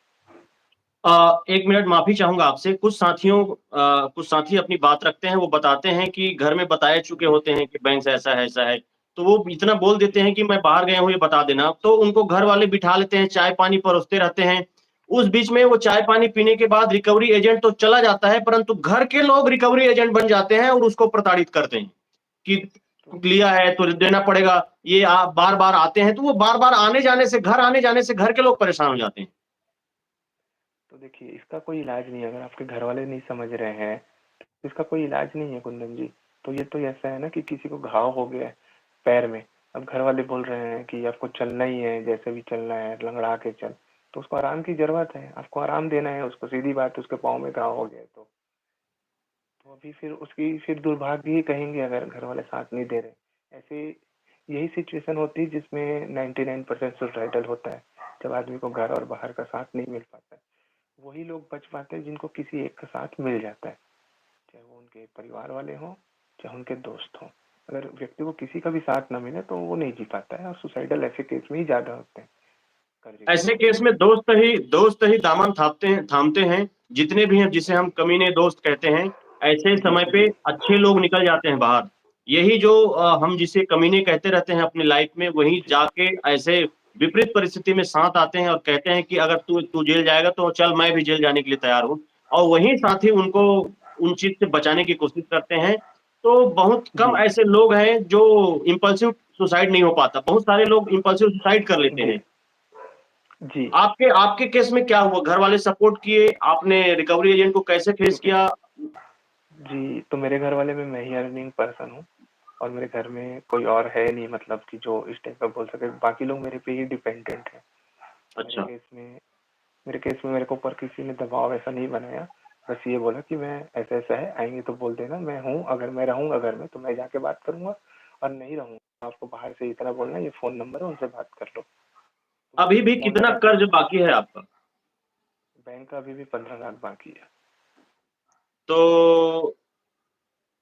1 मिनट माफ़ी चाहूँगा आपसे। कुछ साथी अपनी बात रखते हैं, वो बताते हैं कि घर में बताए चुके जी। होते हैं कि बैंक से ऐसा है, ऐसा है। तो वो इतना बोल देते हैं कि मैं बाहर गया हूँ, ये बता देना। तो उनको घर वाले बिठा लेते हैं, चाय-पानी परोसते रहते हैं। उस बीच में वो चाय-पानी पीने के बाद रिकवरी एजेंट तो चला जाता है, परंतु घर के लोग रिकवरी एजेंट बन जाते हैं और उसको प्रताड़ित करते हैं कि तो लिया है तो देना पड़ेगा। ये बार-बार आते हैं, तो वो बार-बार आने-जाने से घर के लोग परेशान हो जाते हैं। देखिए, इसका कोई इलाज नहीं है। अगर आपके घर वाले नहीं समझ रहे हैं तो इसका कोई इलाज नहीं है कुंदन जी। तो ये तो ऐसा है ना कि किसी को घाव हो गया है पैर में, अब घर वाले बोल रहे हैं कि आपको चलना ही है, जैसे भी चलना है लंगड़ा के चल, तो उसको आराम की जरूरत है, आपको आराम देना है उसको, सीधी बात। उसके पाँव में घाव हो गया है तो अभी फिर उसकी फिर दुर्भाग्य ही कहेंगे अगर घर वाले साथ नहीं दे रहे। ऐसे यही सिचुएशन होती है जिसमें 99% सुसाइडल होता है, जब आदमी को घर और बाहर का साथ नहीं मिल पाता है। वही लोग बच पाते हैं जिनको किसी एक का साथ मिल जाता है, चाहे वो उनके परिवार वाले हों, चाहे उनके दोस्त हों। अगर व्यक्ति को किसी का भी साथ ना मिले तो वो नहीं जी पाता है, और सुसाइडल ऐसे केस में ही ज़्यादा होते हैं कर्जे के ऐसे मामले केस में। में दोस्त ही दामन थामते हैं, जितने भी हैं जिसे हम जी कमीने दोस्त कहते हैं, ऐसे जी समय पे जी अच्छे लोग निकल जाते हैं बाहर। यही जो हम जिसे कमीने कहते रहते हैं अपनी लाइफ में, वही जी जाके ऐसे विपरीत परिस्थिति में साथ आते हैं और कहते हैं कि अगर तू तू जेल जाएगा तो चल मैं भी जेल जाने के लिए तैयार हूँ। और वही साथी उनको उन चीज़ से बचाने की कोशिश करते हैं। तो बहुत कम जी ऐसे लोग हैं जो इम्पल्सिव सुसाइड नहीं हो पाता। बहुत सारे लोग इम्पल्सिव सुसाइड कर लेते जी हैं। जी। आपके आपके केस में क्या हुआ? घर वाले सपोर्ट किए? आपने रिकवरी एजेंट को कैसे फेस क्योंकि किया? जी, तो मेरे घर वाले में मैं ही अर्निंग पर्सन हूँ। और मेरे घर में कोई और है नहीं, मतलब कि जो इस टाइप का बोल सके। बाकी लोग मेरे पे ही डिपेंडेंट है। मेरे अच्छा। केस में मेरे केस में मेरे को ऊपर किसी ने दबाव ऐसा नहीं बनाया। बस ये बोला कि मैं ऐसा ऐसा है, आएंगे तो बोल देना, मैं हूँ, अगर मैं रहूँगा घर में तो मैं जाके बात करूंगा, और नहीं रहूंगा आपको बाहर से इतना बोलना, ये फोन नंबर है, उनसे बात कर लो। तो वो अभी भी फोन कितना लगा के, कर्ज बाकी है आपका? बैंक का अभी भी 15 लाख बाकी है। तो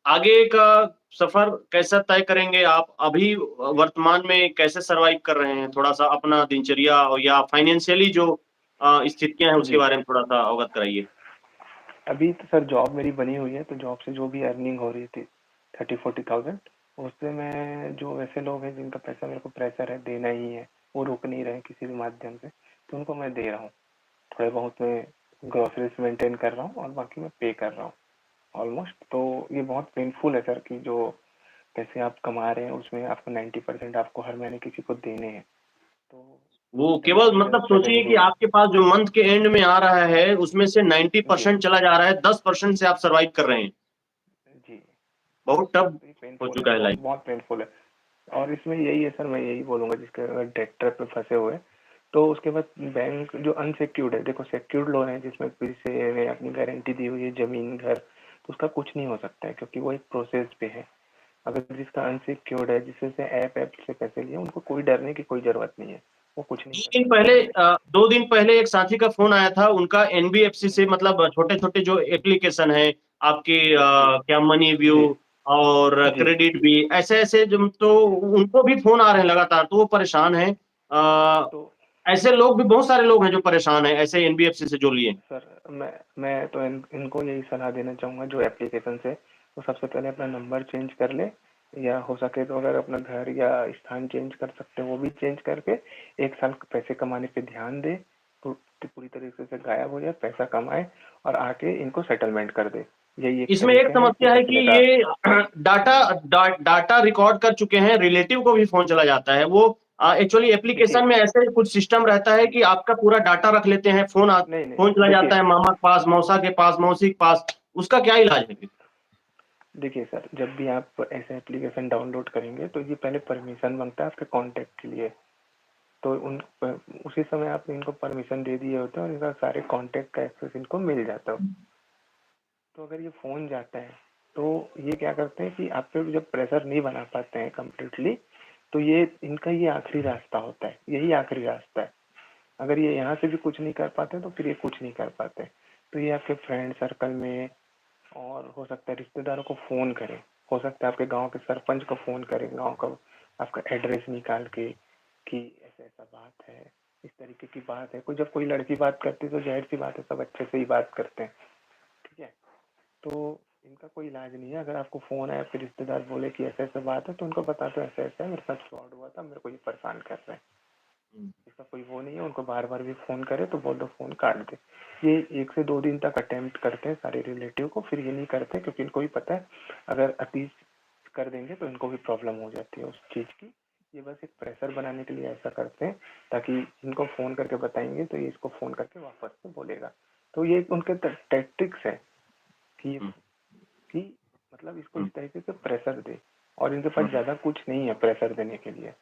आगे का सफर कैसा तय करेंगे आप? अभी वर्तमान में कैसे सरवाइव कर रहे हैं? थोड़ा सा अपना दिनचर्या या फाइनेंशियली जो स्थितियां हैं उसके जी, बारे में थोड़ा सा अवगत कराइए। अभी तो सर जॉब मेरी बनी हुई है, तो जॉब से जो भी अर्निंग हो रही थी 30-40 थाउजेंड, उससे मैं, जो वैसे लोग हैं जिनका पैसा मेरे को प्रेशर है देना ही है, वो रुक नहीं रहे किसी भी माध्यम से, तो उनको मैं दे रहा हूँ। थोड़े बहुत मैं ग्रोसरीज मेंटेन कर रहा हूँ और बाकी मैं पे कर रहा हूँ ऑलमोस्ट। तो ये बहुत पेनफुल है सर कि जो पैसे आप कमा रहे हैं उसमें आपको 90% आपको हर महीने किसी को देने हैं। तो वो इस तरीके केवल से मेरा मतलब सोचिए कि चैलेंजिंग है। आपके पास जो मंथ के एंड में आ रहा है उसमें से जी 90% चला जा रहा है, 10% से आप सरवाइव कर रहे हैं। जी। बहुत टफ तो ये हो पेनफुल है, चुका है बहुत लाइफ। बहुत पेनफुल है। और इसमें यही है सर, मैं यही बोलूंगा, जिसके अगर डेट ट्रैप पे फंसे हुए, तो उसके बाद बैंक जो अनसिक्योर्ड है, देखो सिक्योर्ड लोन है जिसमें फिर से अपनी गारंटी दी हुई है जमीन घर, तो उसका कुछ नहीं हो सकता है क्योंकि वो एक प्रोसेस पे है। अगर जिसका अनसिक्योर्ड है, जिससे ऐप से पैसे लिए, उनको कोई डरने की कोई जरूरत नहीं है, वो कुछ नहीं दो कर दिन सकते पहले हैं। 2 दिन पहले एक साथी का फोन आया था, उनका एनबीएफसी से, मतलब छोटे छोटे जो एप्लीकेशन है आपके, जी क्या मनी व्यू जी और जी। क्रेडिट भी, ऐसे ऐसे जो, तो उनको भी फोन आ रहे हैं लगातार, तो वो परेशान है। तो ऐसे लोग भी, बहुत सारे लोग हैं जो परेशान हैं ऐसे एनबीएफसी से जो लिए। सर मैं तो इनको यही सलाह देना चाहूँगा, जो एप्लीकेशन से, तो सबसे पहले अपना नंबर चेंज कर ले, या हो सके तो अगर अपना घर या स्थान चेंज कर सकते हैं वो भी चेंज करके 1 साल पैसे कमाने पे ध्यान दे, तो पूरी तरीके से गायब हो जाए, पैसा कमाए और आके इनको सेटलमेंट कर दे। यही एक इसमें एक तरीका है कि समस्या है कि बचने का। ये डाटा जी डाटा रिकॉर्ड कर चुके हैं, रिलेटिव को भी फोन चला जाता है। वो एक्चुअली एप्लीकेशन देखिए। में ऐसे कुछ सिस्टम रहता है जी कि आपका पूरा डाटा रख लेते हैं, नहीं नहीं, फोन चला जाता देखिए है मामा के पास, मौसा के पास, मौसी के पास। उसका क्या इलाज है फिर? देखिए सर, जब भी आप ऐसे एप्लीकेशन डाउनलोड करेंगे तो ये पहले परमिशन मांगता है आपके कॉन्टैक्ट के लिए। तो उन उसी समय आप इनको परमिशन दे दिए होते हैं और इनका सारे कॉन्टैक्ट का एक्सेस इनको मिल जाता है। तो अगर ये फ़ोन जाता है, तो ये क्या करते हैं कि आप पे जब प्रेशर नहीं बना पाते हैं कम्प्लीटली, तो ये इनका ये आखिरी रास्ता होता है, यही आखिरी रास्ता है। अगर ये यहाँ से भी कुछ नहीं कर पाते तो फिर ये कुछ नहीं कर पाते। तो ये आपके फ्रेंड सर्कल में, और हो सकता है रिश्तेदारों को फ़ोन करें, हो सकता है आपके गांव के सरपंच को फ़ोन करें, गांव का आपका एड्रेस निकाल के, कि ऐसा ऐसा बात है, इस तरीके की बात है। कोई जब कोई लड़की बात करती है तो जाहिर सी बात है सब अच्छे से ही बात करते हैं, ठीक है। तो इनका कोई इलाज नहीं है। अगर आपको फ़ोन आया फिर रिश्तेदार बोले कि ऐसा ऐसा बात है, तो उनको बता दो ऐसा ऐसा है, मेरे साथ फ्रॉड हुआ था, मेरे को ये परेशान कर रहे हैं। इसका कोई वो नहीं है, उनको बार बार भी फ़ोन करे तो बोल दो फ़ोन काट दे। ये 1 से 2 दिन तक अटेम्प्ट करते हैं सारे रिलेटिव को, फिर ये नहीं करते क्योंकि इनको भी पता है अगर अति कर देंगे तो इनको भी प्रॉब्लम हो जाती है उस चीज़ की। ये बस एक प्रेशर बनाने के लिए ऐसा करते हैं, ताकि इनको फ़ोन करके बताएंगे तो ये इसको फ़ोन करके वापस से बोलेगा। तो ये उनके टैक्टिक्स है कि कि मतलब इसको इस तरीके से प्रेशर दे, और इनके पास ज़्यादा कुछ नहीं है प्रेशर देने के लिए।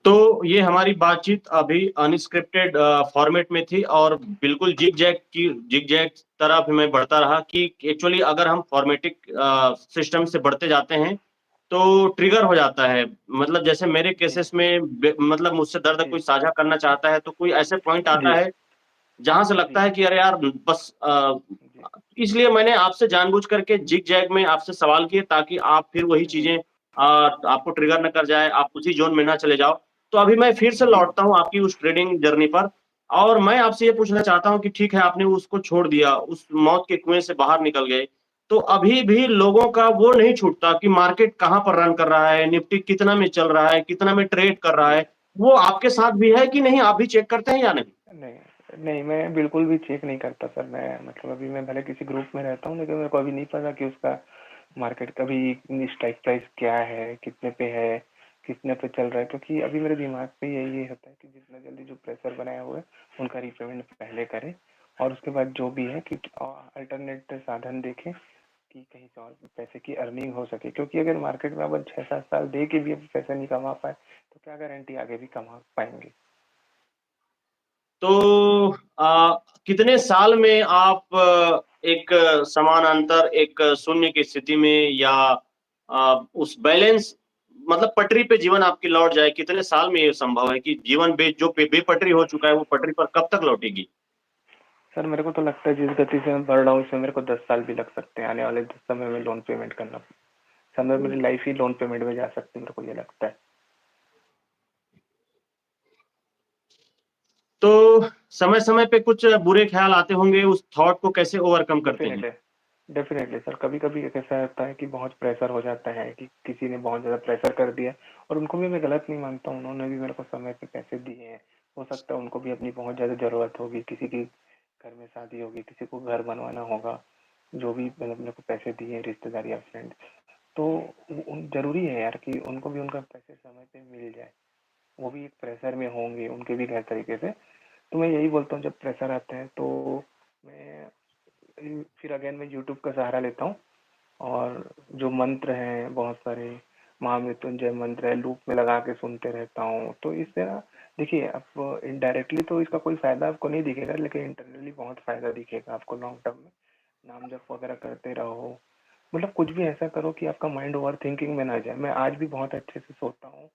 तो ये हमारी बातचीत अभी अनस्क्रिप्टेड फॉर्मेट में थी, और बिल्कुल जिग जैग तरफ मैं बढ़ता रहा कि एक्चुअली अगर हम फॉर्मेटिक सिस्टम से बढ़ते जाते हैं तो ट्रिगर हो जाता है। मतलब जैसे मेरे जी केसेस में मतलब मुझसे दर्द जी कोई साझा करना चाहता है तो कोई ऐसे पॉइंट आता जी है जहां से लगता जी है कि अरे यार बस, जी इसलिए मैंने आपसे जानबूझ करके जिग जैग में आपसे सवाल किए ताकि आप फिर वही जी चीजें आपको ट्रिगर न कर जाए, आप उसी जोन में ना चले जाओ। तो अभी मैं फिर से जी लौटता हूँ आपकी उस ट्रेडिंग जर्नी पर, और मैं आपसे ये पूछना चाहता हूँ कि ठीक है आपने उसको छोड़ दिया, उस मौत के कुएं से बाहर निकल गए, तो अभी भी लोगों का वो नहीं छूटता कि मार्केट कहाँ पर रन कर रहा है, निफ्टी कितना में चल रहा है, कितना में ट्रेड कर रहा जी। है। वो आपके साथ भी है कि नहीं? आप भी चेक करते हैं या नहीं? नहीं नहीं, मैं बिल्कुल भी चेक नहीं करता सर। मैं मतलब अभी मैं भले किसी ग्रुप में रहता हूँ, लेकिन मेरे को अभी नहीं पता कि उसका मार्केट का भी स्ट्राइक प्राइस क्या है, कितने पे है, कितने पे चल रहा है। क्योंकि अभी मेरे दिमाग पे यही होता है कि जितना जल्दी जो प्रेशर बनाया हुआ है उनका रीपेमेंट पहले करें, और उसके बाद जो भी है कि अल्टरनेट साधन देखें कि कि कहीं से और पैसे की अर्निंग हो सके, क्योंकि अगर मार्केट में अपन 6-7 साल दे के भी अभी पैसा नहीं कमा पाए तो क्या गारंटी आगे भी कमा पाएंगे। तो कितने साल में आप एक समानांतर एक शून्य की स्थिति में या उस बैलेंस मतलब पटरी पे जीवन आपकी लौट जाए, कितने साल में ये संभव है कि जीवन जो बेपटरी हो चुका है वो पटरी पर कब तक लौटेगी? सर मेरे को तो लगता है जिस गति से मैं बढ़ रहा हूँ इसमें मेरे को 10 साल भी लग सकते हैं। आने वाले 10 समय में लोन पेमेंट करना, समय मेरी लाइफ ही लोन पेमेंट में जा सकती है, मेरे को ये लगता है। तो समय-समय पे कुछ बुरे ख्याल आते होंगे, उस थॉट को कैसे ओवरकम करते हैं? Definitely, definitely sir. कभी-कभी कैसा होता है कि बहुत प्रेशर हो जाता है कि किसी ने बहुत ज़्यादा प्रेशर कर दिया, और उनको भी मैं गलत नहीं मानता हूँ, उन्होंने भी मेरे को समय पे पैसे दिए हैं। हो सकता है उनको भी अपनी बहुत ज़्यादा ज़रूरत होगी, किसी की घर में शादी होगी, किसी को घर बनवाना होगा, जो भी मतलब मेरे को पैसे दिए रिश्तेदार या फ्रेंड, तो ज़रूरी है यार कि उनको भी उनका पैसे समय पे मिल जाए। वो भी एक प्रेशर में होंगे, उनके भी घर तरीके से। तो मैं यही बोलता हूँ जब प्रेशर आता है तो मैं फिर अगेन मैं यूट्यूब का सहारा लेता हूँ, और जो मंत्र हैं बहुत सारे, महामृत्युंजय मंत्र है, लूप में लगा के सुनते रहता हूँ। तो इससे ना देखिए, आप इनडायरेक्टली तो इसका कोई फायदा आपको नहीं दिखेगा, लेकिन इंटरनली बहुत फायदा दिखेगा आपको लॉन्ग टर्म में। नाम जप वगैरह करते रहो, मतलब कुछ भी ऐसा करो कि आपका माइंड ओवर थिंकिंग में ना जाए। मैं आज भी बहुत अच्छे से सोता हूँ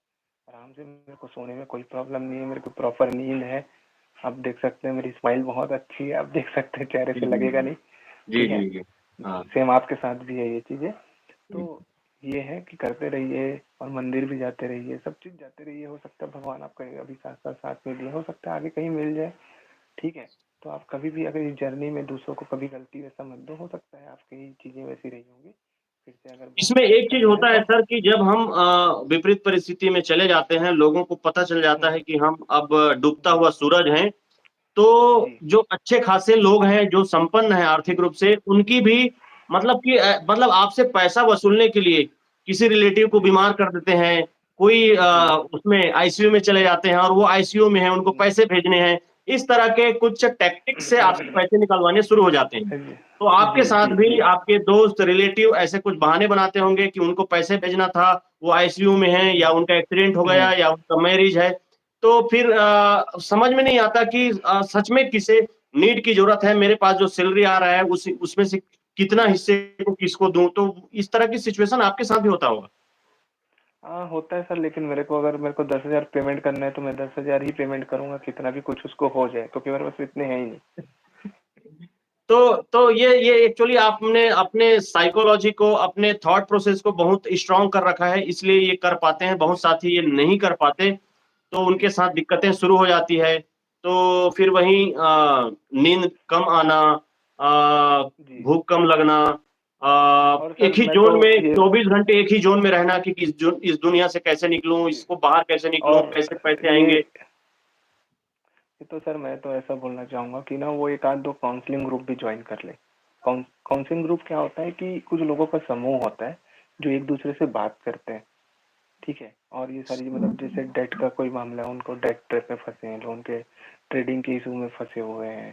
आराम से, मेरे को सोने में कोई प्रॉब्लम नहीं है, मेरे को प्रॉपर नींद है। आप देख सकते हैं मेरी स्माइल बहुत अच्छी है, आप देख सकते हैं, चेहरे जी, से जी, लगेगा जी। नहीं। जी, ठीक है, जी, जी। हाँ। सेम आपके साथ भी है ये चीजें। हुँ। तो ये है कि करते रहिए और मंदिर भी जाते रहिए, सब चीज जाते रहिए। हो सकता है भगवान आपका अभी साथ साथ साथ में दिए, हो सकता है आगे कहीं मिल जाए। ठीक है, तो आप कभी भी अगर इस जर्नी में दूसरों को कभी गलती वैसा मत दो, हो सकता है आपकी चीजें वैसी रही होंगी, फिर से अगर बहुत इसमें अलग एक चीज़ करना है होता है तो। सर कि जब हम विपरीत परिस्थिति में चले जाते हैं, लोगों को पता चल जाता है कि हम अब डूबता जी हुआ सूरज हैं, तो जी जो अच्छे खासे लोग हैं, जो संपन्न हैं आर्थिक रूप से, उनकी भी मतलब कि मतलब आपसे पैसा वसूलने के लिए किसी रिलेटिव को जी बीमार कर देते हैं, कोई जी उसमें आईसीयू में चले जाते हैं और वो आईसीयू में हैं, उनको जी पैसे भेजने हैं। इस तरह के कुछ टैक्टिक्स से आपसे पैसे निकलवाने शुरू हो जाते हैं। तो आपके जी साथ जी भी जी आपके दोस्त, रिलेटिव ऐसे कुछ बहाने बनाते होंगे कि उनको पैसे भेजना था, वो आईसीयू में हैं या उनका एक्सीडेंट हो गया या उनका मैरिज है। तो फिर समझ में नहीं आता कि सच में किसे नीड की ज़रूरत है, मेरे पास जो सैलरी आ रहा है उसमें से कितना हिस्से को किसको दूँ? तो इस तरह की सिचुएशन आपके साथ भी होता होगा। हाँ होता है सर, लेकिन मेरे को 10,000 पेमेंट करना है तो मैं 10,000 ही पेमेंट करूंगा, कितना भी कुछ उसको हो जाए, क्योंकि मेरे पास इतने हैं ही नहीं। तो ये एक्चुअली आपने अपने साइकोलॉजी को, अपने थॉट प्रोसेस को बहुत स्ट्रॉन्ग कर रखा है, इसलिए ये कर पाते हैं। बहुत साथी ये नहीं कर पाते, तो उनके साथ दिक्कतें शुरू हो जाती है। तो फिर वहीं नींद कम आना, जी, भूख कम लगना, और सर एक ही मैं तो ज़ोन में ये 24 घंटे एक ही ज़ोन में रहना कि इस दुनिया से कैसे निकलूँ, जी, इसको बाहर कैसे निकलूँ, और कैसे पैसे ये आएँगे? ये तो सर मैं तो ऐसा बोलना चाहूंगा कि ना वो एक आध दो काउंसलिंग ग्रुप भी ज्वाइन कर ले। काउंसलिंग ग्रुप क्या होता है कि कुछ लोगों का समूह होता है जो एक दूसरे से बात करते हैं। ठीक है, और ये सारी मतलब जैसे डेट का कोई मामला है, उनको डेट ट्रैप में फंसे हैं, लोन के ट्रेडिंग के इशू में फंसे हुए हैं,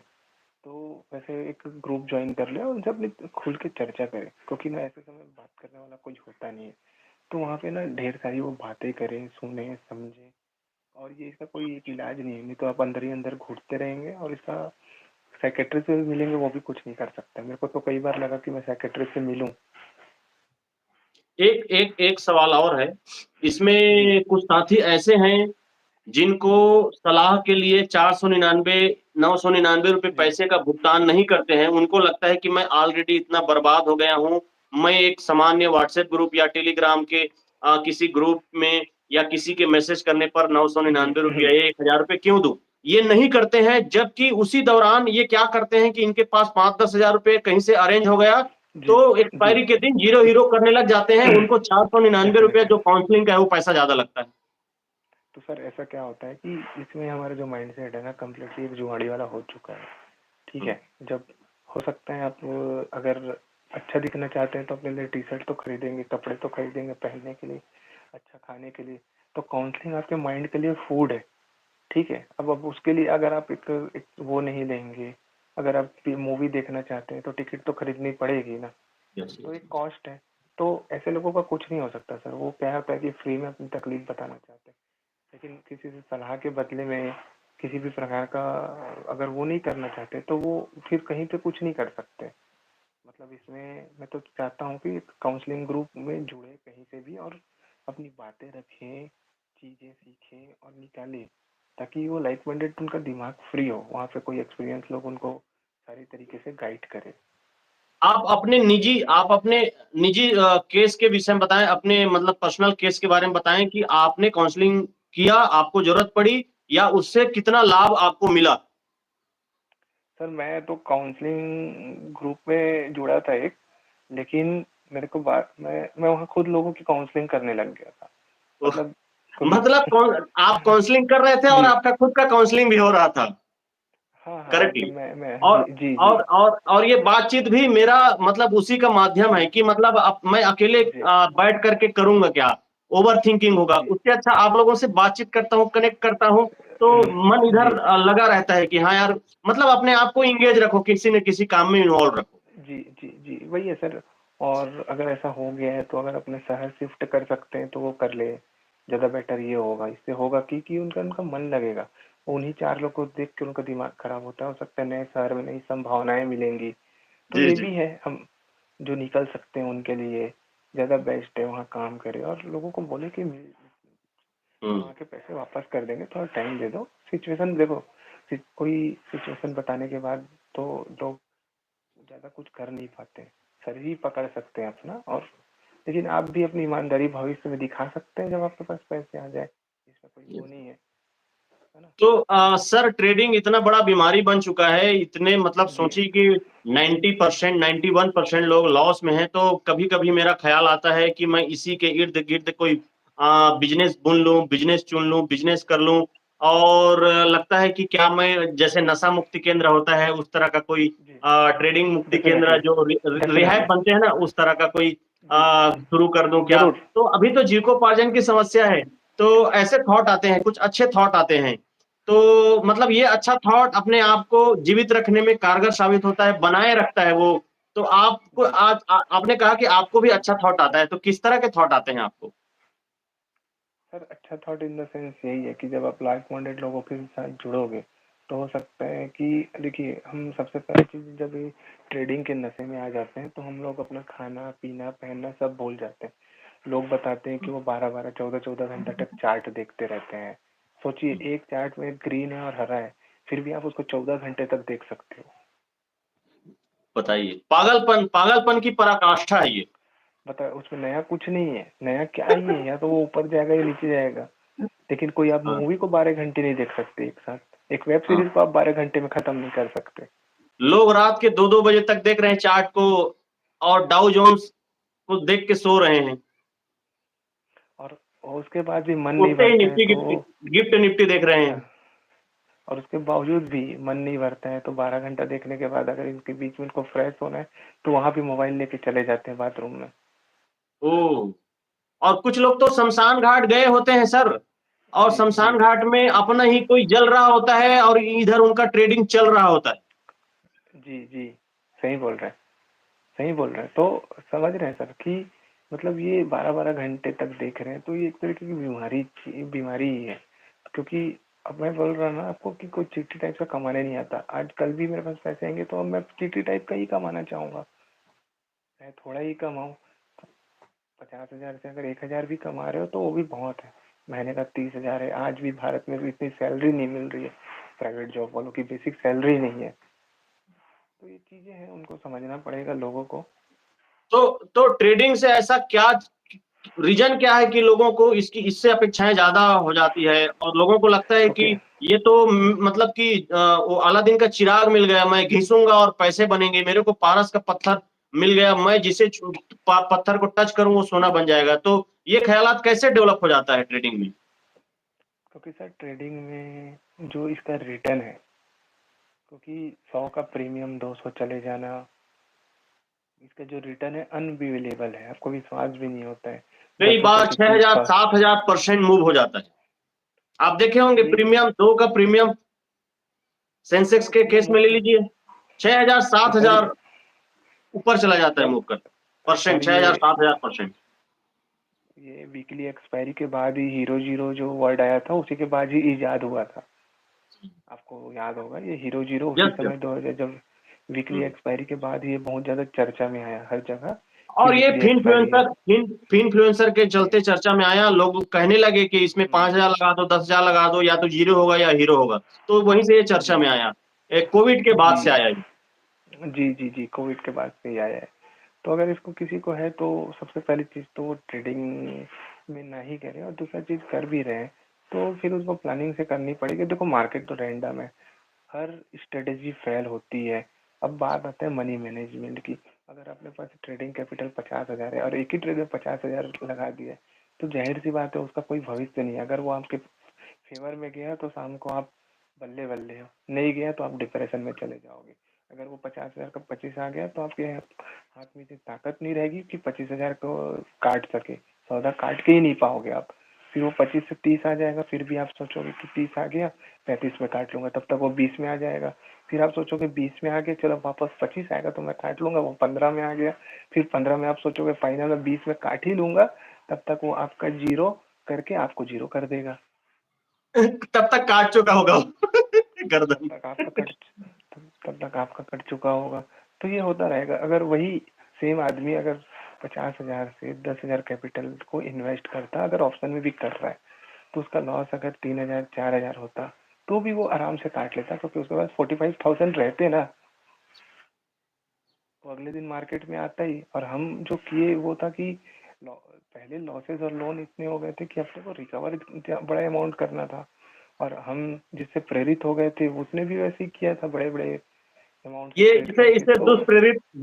तो वैसे एक ग्रुप ज्वाइन कर ले और उनसे अपनी खुल के चर्चा करे, क्योंकि ना ऐसे समय बात करने वाला कुछ होता नहीं है। तो वहाँ पे ना ढेर सारी वो बातें करें, सुने, समझे। और ये इसका कोई एक इलाज नहीं है, नहीं तो आप अंदर ही अंदर घुटते रहेंगे, और इसका साइकेट्रिस्ट से भी मिलेंगे, वो भी कुछ नहीं कर सकता। मेरे को तो कई बार लगा कि मैं साइकेट्रिस्ट से मिलूं। एक सवाल और है। जी इसमें कुछ साथी ऐसे हैं जिनको सलाह के लिए 499 ₹999 जी पैसे का भुगतान नहीं करते हैं। उनको लगता है कि मैं ऑलरेडी इतना बर्बाद हो गया हूँ, मैं एक सामान्य व्हाट्सएप ग्रुप या टेलीग्राम के किसी ग्रुप में या किसी के मैसेज करने पर ₹999 या ₹1000 क्यों दूँ? ये नहीं करते हैं, जबकि उसी दौरान ये क्या करते हैं कि इनके पास 5-10 हज़ार रुपए कहीं से अरेंज हो गया, जी तो जी एक्सपायरी के दिन ज़ीरो हीरो करने लग जाते हैं। उनको ₹499 डेफिनेटली। जो काउंसलिंग का है, वो पैसा ज़्यादा लगता है। तो सर ऐसा क्या होता है कि इसमें हमारा जो माइंड सेट है ना कम्प्लीटली एक जुगाड़ी वाला हो चुका है। ठीक हुँ। है, जब हो सकता है आप अगर अच्छा दिखना चाहते हैं तो अपने लिए टी शर्ट तो खरीदेंगे, कपड़े तो खरीदेंगे पहनने के लिए, अच्छा खाने के लिए। तो काउंसलिंग आपके माइंड के लिए फूड है। ठीक है, अब उसके लिए अगर आप एक वो नहीं लेंगे, अगर आप मूवी देखना चाहते हैं तो टिकट तो खरीदनी पड़ेगी ना। तो एक कॉस्ट है। तो ऐसे लोगों का कुछ नहीं हो सकता सर। वो क्या होता है कि फ्री में अपनी तकलीफ बताना चाहते हैं, लेकिन किसी से सलाह के बदले में किसी भी प्रकार का अगर वो नहीं करना चाहते तो वो फिर कहीं पे कुछ नहीं कर सकते। मतलब इसमें मैं तो चाहता हूँ कि काउंसलिंग ग्रुप में जुड़े कहीं से भी और अपनी बातें रखें, चीजें सीखें और निकालें, ताकि वो लाइक माइंडेड उनका दिमाग फ्री हो, वहाँ पे कोई एक्सपीरियंस लोग उनको सारी तरीके से गाइड करे। आप अपने निजी केस के विषय में बताएं, अपने मतलब पर्सनल केस के बारे में बताएं कि आपने काउंसलिंग किया, आपको जरूरत पड़ी या उससे कितना लाभ आपको मिला। सर मैं तो काउंसलिंग ग्रुप में जुड़ा था एक, लेकिन मेरे को बात मैं वहाँ खुद लोगों की काउंसलिंग करने लग गया था। मतलब कभी मतलब आप काउंसलिंग कर रहे थे और जी आपका खुद का काउंसलिंग भी हो रहा था। हाँ हाँ, मतलब करेक्टली। मैं जी और जी जी और ये बातचीत भी मेरा मतलब उसी का माध्यम है कि मतलब मैं अकेले जी बैठ करके करूंगा क्या, ओवर थिंकिंग होगा। जी उससे अच्छा आप लोगों से बातचीत करता हूँ, कनेक्ट करता हूँ, तो मन जी इधर लगा रहता है कि हाँ यार, मतलब अपने आप को इंगेज रखो, किसी न किसी काम में इन्वॉल्व रखो। जी जी जी वही है सर। और अगर ऐसा हो गया है तो अगर अपने शहर शिफ्ट कर सकते हैं तो वो कर ले, ज़्यादा बेटर ये होगा। इससे होगा कि उनका उनका मन लगेगा। उन्हीं चार लोग को देख के उनका दिमाग खराब होता है। हो सकता है नए शहर में नई संभावनाएं मिलेंगी, तो जी ये जी। भी है हम जो निकल सकते हैं उनके लिए ज़्यादा बेस्ट है वहाँ काम करें और लोगों को बोले कि हम्म। वहाँ के पैसे वापस कर देंगे, थोड़ा टाइम दे दो। सिचुएशन देखो, कोई सिचुएशन बताने के बाद तो लोग ज़्यादा कुछ कर नहीं पाते, सर ही पकड़ सकते हैं अपना। और लेकिन आप भी अपनी ईमानदारी भविष्य में दिखा सकते हैं जब आपके पास पैसे आ जाए। इसमें कोई वो नहीं है ना? तो सर, ट्रेडिंग इतना बड़ा बीमारी बन चुका है, इतने मतलब जी सोचिए कि 90% 91% लोग लॉस में हैं, तो कभी कभी मेरा ख्याल आता है कि मैं इसी के इर्द गिर्द कोई बिजनेस बुन लूं, बिजनेस चुन लूं, बिजनेस कर लूं। और लगता है कि क्या मैं जैसे नशा मुक्ति केंद्र होता है उस तरह का कोई जी ट्रेडिंग मुक्ति केंद्र डेफिनेटली जो रिहैब डेफिनेटली बनते हैं ना, उस तरह का कोई जी शुरू कर दूं क्या। जरूर। तो अभी तो जीविकोपार्जन की समस्या है, तो ऐसे थॉट आते हैं, कुछ अच्छे थॉट आते हैं। तो मतलब ये अच्छा थॉट अपने आप को जीवित रखने में कारगर साबित होता है, बनाए रखता है वो। तो आपको जी आज आपने कहा कि आपको भी अच्छा थॉट आता है, तो किस तरह के थॉट आते हैं आपको? सर अच्छा थॉट इन द सेंस यही है कि जब आप लाइक माइंडेड लोगों के साथ जुड़ोगे तो हो सकता है कि देखिए, हम सबसे पहले चीज जब ये ट्रेडिंग के नशे में आ जाते हैं तो हम लोग अपना खाना पीना पहनना सब भूल जाते हैं। लोग बताते हैं कि वो 12-12 14-14 घंटा तक चार्ट देखते रहते हैं। सोचिए, एक चार्ट में ग्रीन है और हरा है, फिर भी आप उसको 14 घंटे तक देख सकते हो। बताइए, पागलपन पागलपन की पराकाष्ठा है ये। बताओ, उसमें नया कुछ नहीं है। नया क्या ही है? या तो वो ऊपर जाएगा या नीचे जाएगा। लेकिन कोई आप हाँ मूवी को 12 घंटे नहीं देख सकते एक साथ। एक वेब हाँ। सीरीज को आप 12 घंटे में खत्म नहीं कर सकते। लोग रात के 2-2 बजे तक देख रहे हैं चार्ट को, और डाउ जोन्स को देख के सो रहे हैं। और उसके बाद भी मन नहीं उठते ही भरता है निफ्टी तो गिफ्ट गिफ्ट निफ्टी देख रहे हैं। और उसके बावजूद भी मन नहीं भरता है तो 12 घंटा देखने के बाद अगर इनके बीच में इनको फ्रेश होना है तो वहां भी मोबाइल लेके चले जाते हैं बाथरूम में। ओह! और कुछ लोग तो शमशान घाट गए होते हैं सर, और जी जी शमशान घाट में अपना ही कोई जल रहा होता है और इधर उनका ट्रेडिंग चल रहा होता है। जी जी सही बोल रहे हैं, सही बोल रहे हैं। तो समझ रहे हैं सर कि मतलब ये 12-12 घंटे तक देख रहे हैं तो ये एक तरीके की बीमारी ही है। क्योंकि अब मैं बोल रहा ना आपको कि कोई चीटी टाइप का कमाने नहीं आता। आज कल भी मेरे पास पैसे आएंगे तो अब मैं चीटी टाइप का ही कमाना चाहूंगा। मैं थोड़ा ही कमाऊं, 50,000 से अगर 1,000 भी कमा रहे हो तो वो भी बहुत है। महीने का 30,000 है। आज भी भारत में भी इतनी सैलरी नहीं मिल रही है, प्राइवेट जॉब वालों की बेसिक सैलरी नहीं है। तो ये चीजें हैं, उनको समझना पड़ेगा लोगों को। तो ट्रेडिंग से ऐसा क्या रीजन क्या है कि लोगों को इसकी इससे अपेक्षाएं ज्यादा हो जाती है और लोगों को लगता है कि ओके ये तो मतलब कि वो अलादीन का चिराग मिल गया, मैं घिसूंगा और पैसे बनेंगे, मेरे को पारस का पत्थर मिल गया, मैं जिसे पत्थर को टच करूं वो सोना बन जाएगा। तो ये ख्यालात कैसे डेवलप हो जाता है ट्रेडिंग में? क्योंकि सर ट्रेडिंग में जो इसका रिटर्न है, क्योंकि 100 का प्रीमियम 200 चले जाना, इसका जो रिटर्न है अनबिलीवेबल है। आपको विश्वास भी नहीं होता है। कई 10 रुपए बार की चीज 6,000 का 7,000% मूव हो जाता है। आप देखे होंगे यही प्रीमियम 2 का प्रीमियम, सेंसेक्स सर के केस ये में ले लीजिए, 6,000 सर 7,000 ऊपर चला जाता है सर मूव कर। परसेंट, और 6000 ये 7000%। वीकली एक्सपायरी के बाद ही हीरो जीरो जो वर्ड आया था, उसी के बाद ही इजाद हुआ था। आपको याद होगा ये हीरो जीरो उसी यस यस। समय 2000 जब वीकली एक्सपायरी के बाद ये बहुत ज्यादा चर्चा में आया हर जगह कि और ये वीकली एक्सपायरी है। फिनफ्लुएंसर के जी चलते चर्चा में आया, लोग कहने लगे कि इसमें हम्म, 5000 लगा दो, 10,000 लगा दो, या तो जीरो होगा या हीरो होगा। तो वहीं से ये चर्चा जी में आया, कोविड के बाद से जी आया ये। जी जी जी कोविड के बाद से ही आया है। तो अगर इसको किसी को है तो सबसे पहली चीज तो वो ट्रेडिंग में ना ही करे, और दूसरा चीज कर भी रहे हैं तो फिर उसको प्लानिंग से करनी पड़ेगी। देखो मार्केट तो रैंडम है, हर स्ट्रेटेजी फेल होती है। अब बात आते हैं मनी मैनेजमेंट की। अगर अपने पास ट्रेडिंग कैपिटल 50,000 है और एक ही ट्रेड में 50,000 लगा दिया है, तो जाहिर सी बात है उसका कोई भविष्य नहीं है। अगर वो आपके फेवर में गया तो शाम को आप बल्ले बल्ले हो, नहीं गया तो आप डिप्रेशन में चले जाओगे। अगर वो 50,000 का 25 आ गया तो आपके हाथ में इतनी ताकत नहीं रहेगी कि 25,000 को काट सके, सौदा काट के ही नहीं पाओगे आप। फिर वो 25 से 30 आ जाएगा, फिर भी आप सोचोगे कि 30 आ गया 35 में काट लूंगा, तब तक वो 20 में आ जाएगा। फिर आप सोचोगे 20 में आ गया, चलो वापस 25 आएगा तो मैं काट लूंगा, वो 15 में आ गया। फिर 15 में आप सोचोगे फाइनल में 20 में काट ही लूंगा, तब तक वो आपका जीरो करके आपको जीरो कर देगा। तब तक काट चुका होगा तब गर्दन। तक आपका कट तब तक आपका कट चुका होगा। तो ये होता रहेगा। अगर वही सेम आदमी अगर 50,000 से 10,000 कैपिटल को इन्वेस्ट करता, अगर ऑप्शन में भी कर रहा है, तो उसका लॉस अगर 3,000 4,000 होता तो भी वो आराम से काट लेता, क्योंकि उसके पास 45,000 रहते ना, तो अगले दिन मार्केट में आता ही। और हम जो किए वो था कि पहले लॉसेस और लोन इतने हो गए थे कि अपने को रिकवर बड़ा अमाउंट करना था, और हम जिससे प्रेरित हो गए थे उसने भी वैसे ही किया था, बड़े बड़े अमाउंट से ये ट्रेड इसे करके। इसे तो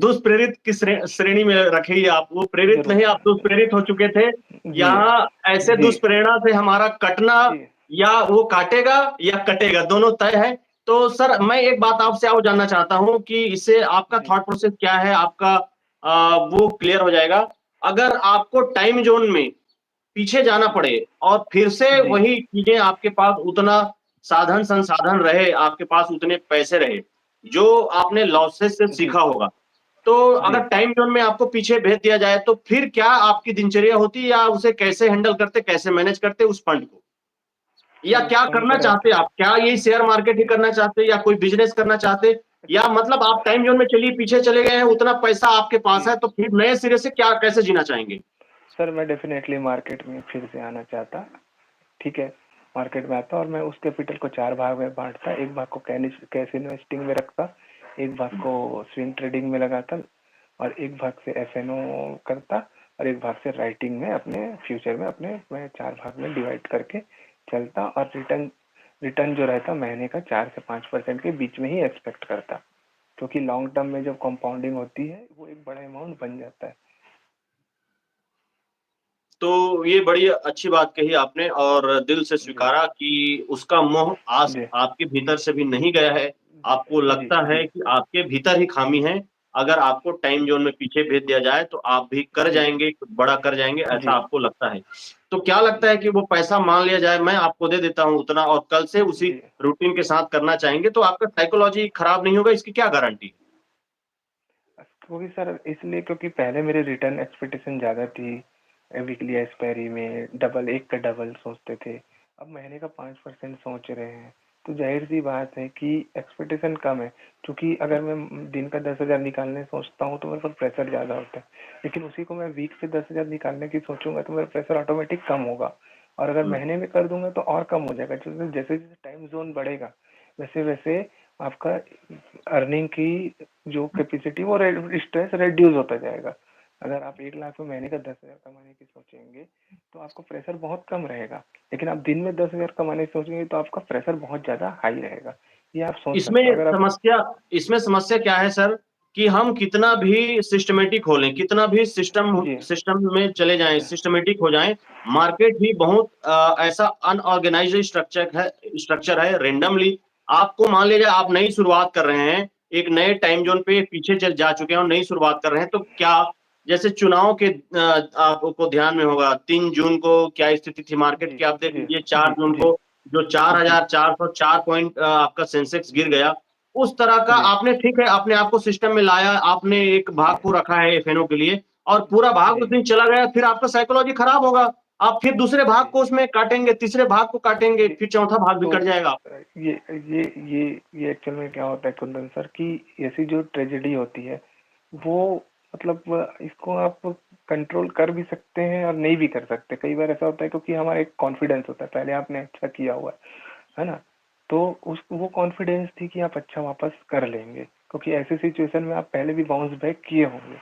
दुष्प्रेरित की श्रेणी में रखिए आप। वो प्रेरित नहीं, आप जरूर। दुष्प्रेरित हो चुके थे। जी यहाँ ऐसे जी दुष्प्रेरणा से हमारा कटना, जी या वो काटेगा या कटेगा, दोनों तय है। तो सर मैं एक बात आपसे और जानना चाहता हूँ कि इससे आपका जी थॉट प्रोसेस क्या है, आपका वो क्लियर हो जाएगा। अगर आपको टाइम जोन में पीछे जाना पड़े और फिर से जी वही चीजें, आपके पास उतना साधन संसाधन रहे, आपके पास उतने पैसे रहे जो आपने लॉसेस से जी सीखा होगा, तो जी अगर टाइम जोन में आपको पीछे भेज दिया जाए तो फिर क्या आपकी दिनचर्या होती, या उसे कैसे हैंडल करते, कैसे मैनेज करते उस फंड को, या सर उस क्या फंड करना को चाहते रहता। आप? क्या यही शेयर मार्केट ही जी करना चाहते, या कोई बिजनेस करना चाहते, या मतलब आप टाइम जोन में चलिए पीछे चले गए हैं, उतना पैसा आपके पास जी है, तो फिर नए सिरे से क्या कैसे जीना चाहेंगे? सर मैं डेफिनेटली मार्केट में फिर से आना चाहता। ठीक है, मार्केट में आता और मैं उस कैपिटल को 4 भाग में बांटता। एक भाग को कैश इन्वेस्टिंग में रखता, एक भाग को स्विंग ट्रेडिंग में लगाता, और एक भाग से एफएनओ करता, और एक भाग से राइटिंग में अपने फ्यूचर में अपने मैं 4 भाग में डिवाइड करके चलता। और रिटर्न रिटर्न जो रहता महीने का 4 से 5% के बीच में ही एक्सपेक्ट करता, क्योंकि लॉन्ग टर्म में जब कंपाउंडिंग होती है वो एक बड़ा अमाउंट बन जाता है। तो ये बड़ी अच्छी बात कही आपने, और दिल से जी स्वीकारा कि उसका मोह आज जी आपके भीतर से भी नहीं गया है। आपको जी लगता जी है कि आपके भीतर ही खामी है। अगर आपको टाइम जोन में पीछे भेज दिया जाए तो आप भी कर जी जाएंगे, कुछ बड़ा कर जाएंगे, ऐसा जी आपको लगता है। तो क्या लगता जी है कि वो पैसा मान लिया जाए, मैं आपको दे देता हूँ उतना, और कल से उसी जी रूटीन के साथ करना चाहेंगे, तो आपका साइकोलॉजी खराब नहीं होगा, इसकी क्या गारंटी? क्योंकि सर इसलिए क्योंकि पहले मेरे रिटर्न एक्सपेक्टेशन ज़्यादा थी, वीकली एक्सपायरी में डबल, एक का डबल सोचते थे। अब महीने का 5% सोच रहे हैं, तो जाहिर सी बात है कि एक्सपेक्टेशन कम है। क्योंकि अगर मैं दिन का 10,000 निकालने सोचता हूँ तो मेरे पास प्रेशर ज़्यादा होता है, लेकिन उसी को मैं वीक पे 10,000 निकालने की सोचूंगा तो मेरा प्रेशर ऑटोमेटिक कम होगा। और अगर हम्म। महीने में कर दूंगा तो और कम हो जाएगा। जैसे जैसे जैसे टाइम जोन बढ़ेगा वैसे वैसे आपका अर्निंग की जो कैपेसिटी वो स्ट्रेस रेड्यूस होता जाएगा। अगर आप 1 लाख में महीने का 10,000 कमाने की सोचेंगे तो आपका प्रेशर बहुत कम रहेगा, लेकिन आप दिन में 10,000 कमाने की सोचेंगे तो आपका प्रेशर बहुत ज्यादा हाई रहेगा। ये आप सोच इसमें सकते हो अगर आप। समस्या इसमें समस्या क्या है सर, कि हम कितना भी सिस्टमेटिक हो लें, कितना भी जी सिस्टम में चले जाएं, जी सिस्टमेटिक हो जाएं, मार्केट ही बहुत ऐसा अनऑर्गेनाइज्ड स्ट्रक्चर है, रेंडमली। आपको मान लीजिए आप नई शुरुआत कर रहे हैं, एक नए टाइम जोन पे पीछे चल जा चुके हैं और नई शुरुआत कर रहे हैं, तो क्या जैसे चुनाव के आपको ध्यान में होगा 3 जून को क्या स्थिति थी मार्केट जी की, आप देख जी लीजिए 4 जून जी को जो जी 4,404 पॉइंट आपका सेंसेक्स गिर गया। उस तरह का जी आपने, ठीक है, अपने आप को सिस्टम में लाया, आपने एक भाग जी को रखा है एफएनओ के लिए, और पूरा भाग उस जी। दिन चला गया, फिर आपका साइकोलॉजी खराब होगा। आप फिर दूसरे भाग जी। को उसमें काटेंगे, तीसरे भाग को काटेंगे, जी। फिर चौथा भाग भी तो कट जाएगा। ये ये ये ये एक्चुअल में क्या होता है कुंदन सर कि ऐसी जो ट्रेजेडी होती है वो मतलब इसको आप कंट्रोल कर भी सकते हैं और नहीं भी कर सकते। कई बार ऐसा होता है क्योंकि हमारा एक कॉन्फिडेंस होता है, पहले आपने अच्छा किया हुआ है ना, तो उस वो कॉन्फिडेंस थी कि आप अच्छा वापस कर लेंगे, क्योंकि ऐसे सिचुएशन में आप पहले भी बाउंस बैक किए होंगे।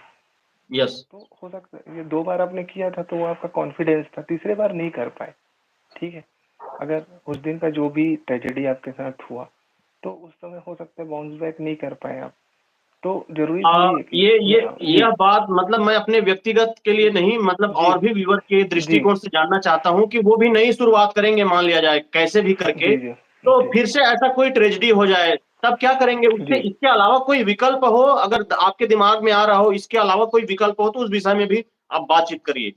यस। तो हो सकता है ये 2 बार आपने किया था तो वो आपका कॉन्फिडेंस था, तीसरे बार नहीं कर पाए। ठीक है, अगर उस दिन का जो भी ट्रेजेडी आपके साथ हुआ तो उस समय हो सकता है बाउंस बैक नहीं कर पाए आप। तो जरूरी थोड़ी है कि यह जी बात मतलब मैं अपने व्यक्तिगत के लिए नहीं, मतलब जी और भी व्यूअर के जी दृष्टिकोण से जानना चाहता हूं कि वो भी नई शुरुआत करेंगे, मान लिया जाए कैसे भी करके, जी जी तो जी फिर से ऐसा कोई ट्रेजेडी हो जाए, तब क्या करेंगे? उससे जी। इसके अलावा कोई विकल्प हो, अगर आपके दिमाग में आ रहा हो, इसके अलावा कोई विकल्प हो तो उस विषय में भी आप बातचीत करिए।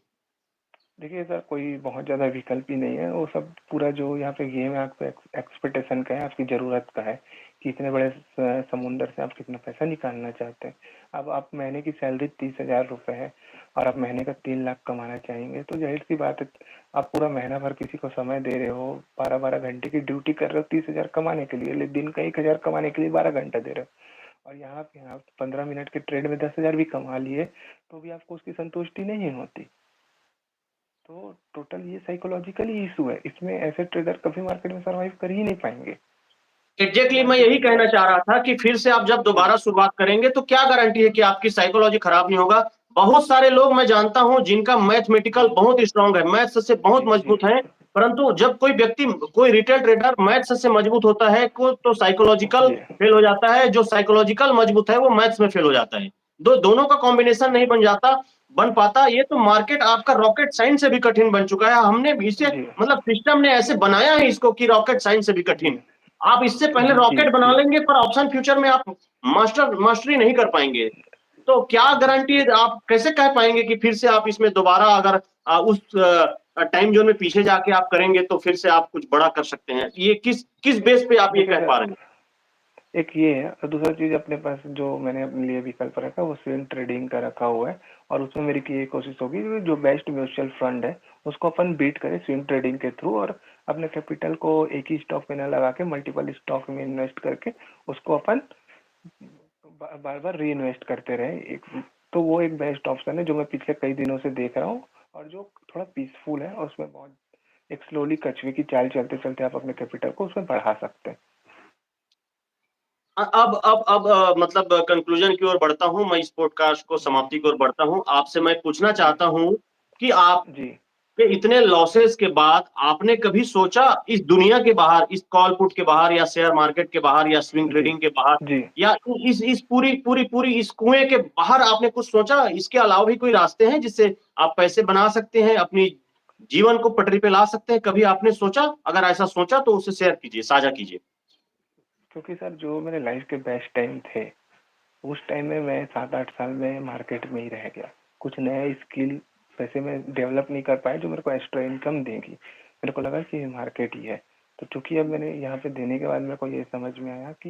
देखिए सर, कोई बहुत ज़्यादा विकल्प ही नहीं है, वो सब पूरा जो यहाँ पे गेम है आपको एक्सपेक्टेशन का है, आपकी ज़रूरत का है कि इतने बड़े समुंदर से आप कितना पैसा निकालना चाहते हैं। अब आप महीने की सैलरी 30,000 रुपये है और आप महीने का 3 लाख कमाना चाहेंगे, तो जाहिर सी बात है आप पूरा महीना भर किसी को समय दे रहे हो, 12-12 घंटे की ड्यूटी कर रहे हो 30,000 कमाने के लिए, लेकिन दिन का 1,000 कमाने के लिए 12 घंटा दे रहे हो। और यहाँ पे आप 15 मिनट के ट्रेड में 10,000 भी कमा लिए तो भी आपको उसकी संतुष्टि नहीं होती। तो टोटल ये साइकोलॉजिकली इशू है, इसमें ऐसे ट्रेडर कभी मार्केट में सरवाइव कर ही नहीं पाएंगे। तो एग्जैक्टली, मैं मार्केट यही में कहना बहुत चाह रहा था कि फिर से आप जब जी दोबारा शुरुआत करेंगे तो क्या गारंटी है कि आपकी साइकोलॉजी खराब नहीं होगा? बहुत सारे लोग मैं जानता हूं जिनका मैथमेटिकल जी बहुत स्ट्रांग है, मैथ्स से बहुत जी जी मजबूत है, परंतु जब कोई व्यक्ति, कोई रिटेल ट्रेडर मैथ्स से मजबूत होता है को तो साइकोलॉजिकल जी फेल हो जाता है, जो साइकोलॉजिकल मजबूत है वो मैथ्स में फेल हो जाता है। दोनों का कॉम्बिनेशन नहीं बन पाता। ये तो मार्केट आपका रॉकेट साइंस से भी कठिन बन चुका है। हमने इसे, जी मतलब सिस्टम ने ऐसे बनाया है इसको कि रॉकेट साइंस से भी कठिन। जी आप इससे पहले जी रॉकेट बना जी लेंगे पर ऑप्शन फ्यूचर में आप मास्टरी नहीं कर पाएंगे। तो क्या गारंटी है, आप कैसे कह पाएंगे कि फिर से आप इसमें दोबारा अगर उस टाइम जोन में पीछे जाके आप करेंगे तो फिर से आप कुछ बड़ा कर सकते हैं? ये किस किस बेस पे आप ये देखिए कह पा रहे सर, हैं? एक ये है और दूसरा चीज अपने पास जो मैंने अपने लिए विकल्प रखा वो स्विंग ट्रेडिंग का रखा हुआ है। और उसमें मेरी की ये कोशिश होगी कि जो बेस्ट म्यूचुअल फंड है उसको अपन बीट करें स्विंग ट्रेडिंग के थ्रू, और अपने कैपिटल को एक ही स्टॉक में न लगा के मल्टीपल स्टॉक में इन्वेस्ट करके उसको अपन बार बार री इन्वेस्ट करते रहे। एक तो वो एक बेस्ट ऑप्शन है जो मैं पिछले कई दिनों से देख रहा हूँ और जो थोड़ा पीसफुल है, और उसमें बहुत एक स्लोली कछुए की चाल चलते चलते आप अपने कैपिटल को उसमें बढ़ा सकते हैं। अब मतलब कंक्लूजन की ओर बढ़ता हूं, मैं इस पॉडकास्ट को जी समाप्ति की ओर बढ़ता हूं। आपसे मैं पूछना जी चाहता हूं कि आप जी कि इतने लॉसेस के बाद आपने कभी सोचा इस दुनिया के बाहर, इस कॉल पुट के बाहर या शेयर मार्केट के बाहर या स्विंग जी ट्रेडिंग के बाहर, जी या इस पूरी पूरी पूरी इस कुएं के बाहर आपने कुछ सोचा? इसके अलावा भी कोई रास्ते हैं जिससे आप पैसे बना सकते हैं, अपनी जीवन को पटरी पे ला सकते हैं? कभी आपने सोचा? अगर ऐसा सोचा तो उसे शेयर कीजिए, साझा कीजिए। क्योंकि सर जो मेरे लाइफ के बेस्ट टाइम थे उस टाइम में मैं 7-8 साल में मार्केट में ही रह गया। कुछ नया स्किल वैसे मैं डेवलप नहीं कर पाया जो मेरे को एक्स्ट्रा इनकम देगी। मेरे को लगा कि मार्केट ही है। तो चूंकि अब मैंने यहाँ पे देने के बाद मेरे को ये समझ में आया कि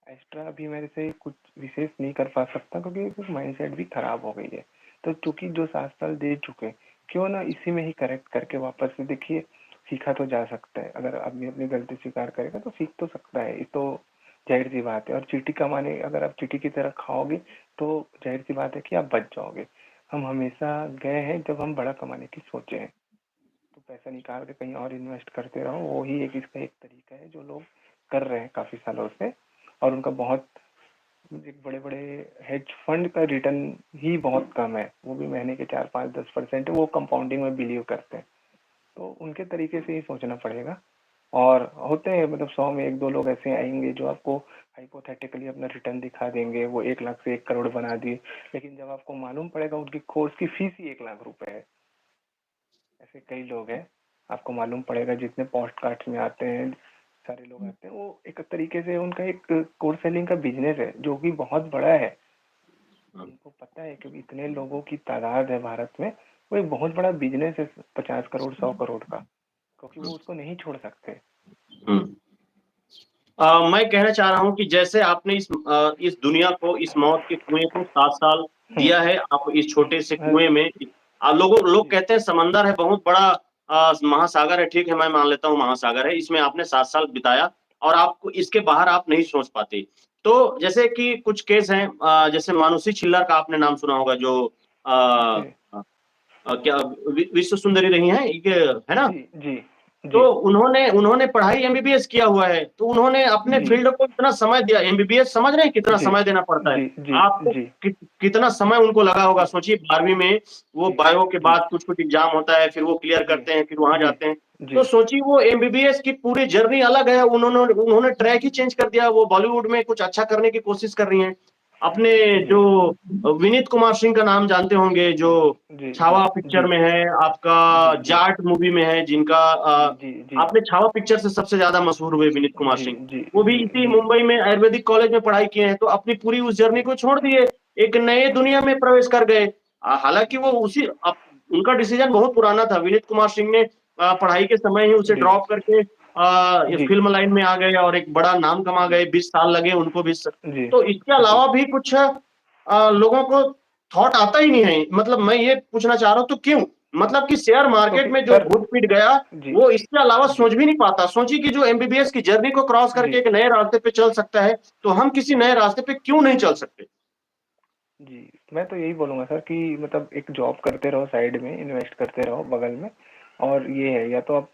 एक्स्ट्रा अभी मेरे से कुछ विशेष नहीं कर पा सकता, क्योंकि माइंडसेट भी खराब हो गई है। तो चूंकि जो 7 साल दे चुके, क्यों ना इसी में ही करेक्ट करके वापस से देखिए, सीखा तो जा सकता है। अगर आदमी अपनी गलती स्वीकार करेगा तो सीख तो सकता है, ये तो जाहिर सी बात है। और चीटी कमाने अगर आप चीटी की तरह खाओगे तो जाहिर सी बात है कि आप बच जाओगे। हम हमेशा गए हैं जब हम बड़ा कमाने की सोचे हैं, तो पैसा निकाल के कहीं और इन्वेस्ट करते रहो, वो ही एक इसका एक तरीका है जो लोग कर रहे हैं काफी सालों से। और उनका बहुत एक बड़े बड़े हेज फंड का रिटर्न ही बहुत कम है, वो भी महीने के 4-5-10% है, वो कंपाउंडिंग में बिलीव करते हैं। तो उनके तरीके से ही सोचना पड़ेगा। और होते हैं मतलब 100 में 1-2 लोग ऐसे आएंगे जो आपको हाइपोथेटिकली अपना रिटर्न दिखा देंगे, वो 1 लाख से 1 करोड़ बना दिए, लेकिन जब आपको मालूम पड़ेगा उनकी कोर्स की फीस ही 1 लाख रुपए है। ऐसे कई लोग हैं, आपको मालूम पड़ेगा जितने पोस्ट कार्ड में आते हैं, सारे लोग आते हैं, वो एक तरीके से उनका एक कोर्स सेलिंग का बिजनेस है जो कि बहुत बड़ा है। उनको पता है क्योंकि इतने लोगों की तादाद है भारत में, वो एक बहुत बड़ा बिजनेस है 50 करोड़ 100 करोड़ का, क्योंकि वो उसको नहीं छोड़ सकते। हम्म। मैं कहना चाह रहा हूं कि जैसे आपने इस दुनिया को, इस मौत के कुएं को 7 साल दिया है। आप इस छोटे से हाँ, कुएं में लोग जी, कहते हैं समंदर है बहुत बड़ा, महासागर है, ठीक है मैं मान लेता हूँ महासागर है, इसमें आपने 7 साल बिताया और आपको इसके बाहर आप नहीं सोच पाते। तो जैसे कि कुछ केस हैं, जैसे मानुषी छिल्लर का आपने नाम सुना होगा, जो अ ओके, क्या विश्व सुंदरी रही हैं, ये है ना? जी, जी, तो जी, उन्होंने उन्होंने पढ़ाई एमबीबीएस किया हुआ है, तो उन्होंने अपने जी, फील्ड को इतना समय दिया। एमबीबीएस समझ रहे हैं कितना जी, समय देना पड़ता है? जी, जी, आपको जी, कितना समय उनको लगा होगा, सोचिए 12वीं में वो जी, बायो के जी, बाद कुछ-कुछ एग्ज़ाम होता है, फिर वो क्लियर जी, करते हैं, फिर वहाँ जी, जाते हैं। जी, तो सोचिए वो एमबीबीएस की पूरी जर्नी अलग है, उन्होंने उन्होंने ट्रैक ही चेंज कर दिया, वो बॉलीवुड में कुछ अच्छा करने की कोशिश कर रही हैं। अपने जी, जो विनीत कुमार सिंह का नाम जानते होंगे, जी, जो जी, जी, छावा पिक्चर जी, में है, आपका जी, जी, जाट मूवी में है, जिनका जी, जी, जी, आपने छावा पिक्चर से सबसे ज़्यादा मशहूर हुए विनीत कुमार जी, सिंह। जी, वो भी जी, इसी जी, मुंबई में आयुर्वेदिक कॉलेज में पढ़ाई किए हैं, तो अपनी पूरी उस जर्नी को छोड़ दिए, एक नए दुनिया में प्रवेश कर गए। हालाँकि वो उसी उनका डिसीजन बहुत पुराना था। विनीत कुमार सिंह ने पढ़ाई के समय ही उसे जी, ड्रॉप करके ये जी, फ़िल्म लाइन में आ गए और एक बड़ा नाम कमा जी, गए, 20 साल लगे उनको भी जी, तो इसके जी, अलावा भी कुछ लोगों को थॉट आता ही नहीं है। मतलब मैं ये पूछना चाह रहा हूँ, तो क्यों? मतलब कि शेयर क्योंकि मार्केट में जो सर घुस-पिट गया, जी, वो इसके अलावा जी, सोच भी नहीं पाता। सोचिए कि जो एमबीबीएस की जर्नी को क्रॉस करके जी, एक नए रास्ते पे चल सकता है, तो हम किसी नए रास्ते पे क्यों नहीं चल सकते? जी, मैं तो यही बोलूँगा सर कि मतलब एक जॉब करते रहो साइड में, इन्वेस्ट करते रहो बगल में और ये है या तो आप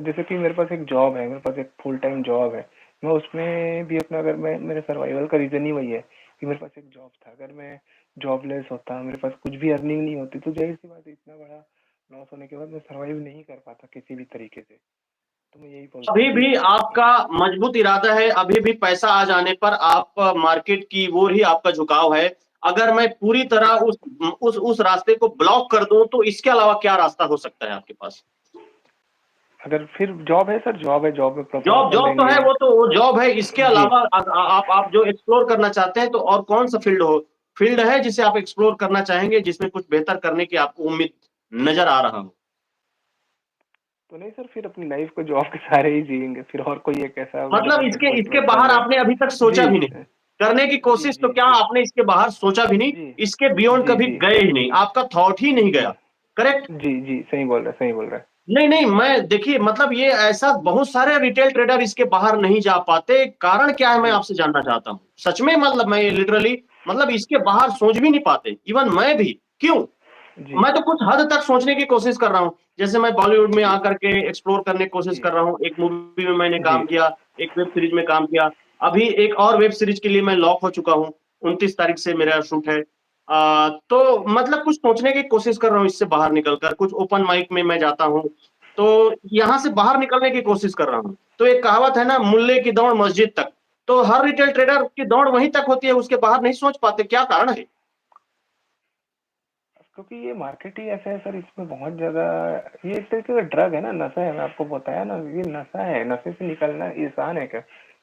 जैसे कि मेरे पास एक जॉब है, मेरे पास एक फुल टाइम जॉब है, मैं उसमें भी अपना अगर मैं मेरे सर्वाइवल का रीज़न ही वही है कि मेरे पास एक जॉब था। अगर मैं जॉबलेस होता, मेरे पास कुछ भी अर्निंग नहीं होती, तो ज़ाहिर-सी बात है इतना बड़ा लॉस होने के बाद मैं सर्वाइव नहीं कर पाता किसी भी तरीके से। तो मैं यही बोलता हूँ अभी कि भी आपका मजबूत इरादा है, अभी भी पैसा आ जाने पर आप मार्केट की ओर ही आपका झुकाव है। अगर मैं पूरी तरह उस रास्ते को ब्लॉक कर दूँ, तो इसके अलावा क्या रास्ता हो सकता है आपके पास? अगर फिर जॉब है सर, जॉब है, जॉब में जॉब प्रमोशन जॉब तो देंगे। है, वो जॉब है। इसके जी। अलावा आप जो एक्सप्लोर करना चाहते हैं, तो और कौन-सा फील्ड है जिसे आप एक्सप्लोर करना चाहेंगे, जिसमें कुछ बेहतर करने की आपको उम्मीद नज़र आ रहा हो? तो नहीं सर, फिर अपनी लाइफ को जॉब के सहारे ही जिएँगे, फिर और कोई एक ऐसा मेरे मतलब पास एक इसके कोई इसके प्रोफ़ेशन बाहर नहीं। आपने अभी तक सोचा जी, भी नहीं। करने की जी, कोशिश तो जी, क्या जी, आपने इसके बाहर सोचा भी नहीं, जी, इसके बियॉन्ड जी, कभी जी, गए ही नहीं, आपका थॉट ही नहीं जी, गया। करेक्ट? जी, जी, सही बोल रहे हैं, सही बोल रहे हैं। नहीं, नहीं, मैं देखिए मतलब ये ऐसा बहुत सारे रिटेल ट्रेडर इसके बाहर नहीं जा पाते, कारण क्या है मैं जी, आपसे जानना चाहता हूँ। सच में मतलब मैं लिटरली मतलब इसके बाहर सोच भी नहीं पाते, इवन मैं भी। क्यों? जी, मैं तो कुछ हद तक सोचने की कोशिश कर रहा हूँ। जैसे मैं बॉलीवुड में जी, आकर के एक्सप्लोर करने की कोशिश जी, कर रहा हूँ। एक मूवी में मैंने जी, काम किया, एक वेब सीरीज़ में काम किया। अभी एक और वेब सीरीज़ के लिए मैं लॉक हो चुका हूँ। 29 तारीख से मेरा शूट है। तो मतलब कुछ सोचने की कोशिश कर रहा हूँ इससे बाहर निकल कर। कुछ ओपन माइक में मैं जाता हूँ, तो यहाँ से बाहर निकलने की कोशिश कर रहा हूँ। तो एक कहावत है ना, मुल्ले की दौड़ मस्जिद तक। तो हर रिटेल ट्रेडर की दौड़ वहीं तक होती है, उसके बाहर नहीं सोच पाते, क्या कारण है? क्योंकि ये मार्केट ही ऐसा है सर, इसमें बहुत ज़्यादा ये एक तरीके का ड्रग है ना, नशा है, मैं आपको बताया ना, ये नशा है, नशे से निकलना आसान है क्या?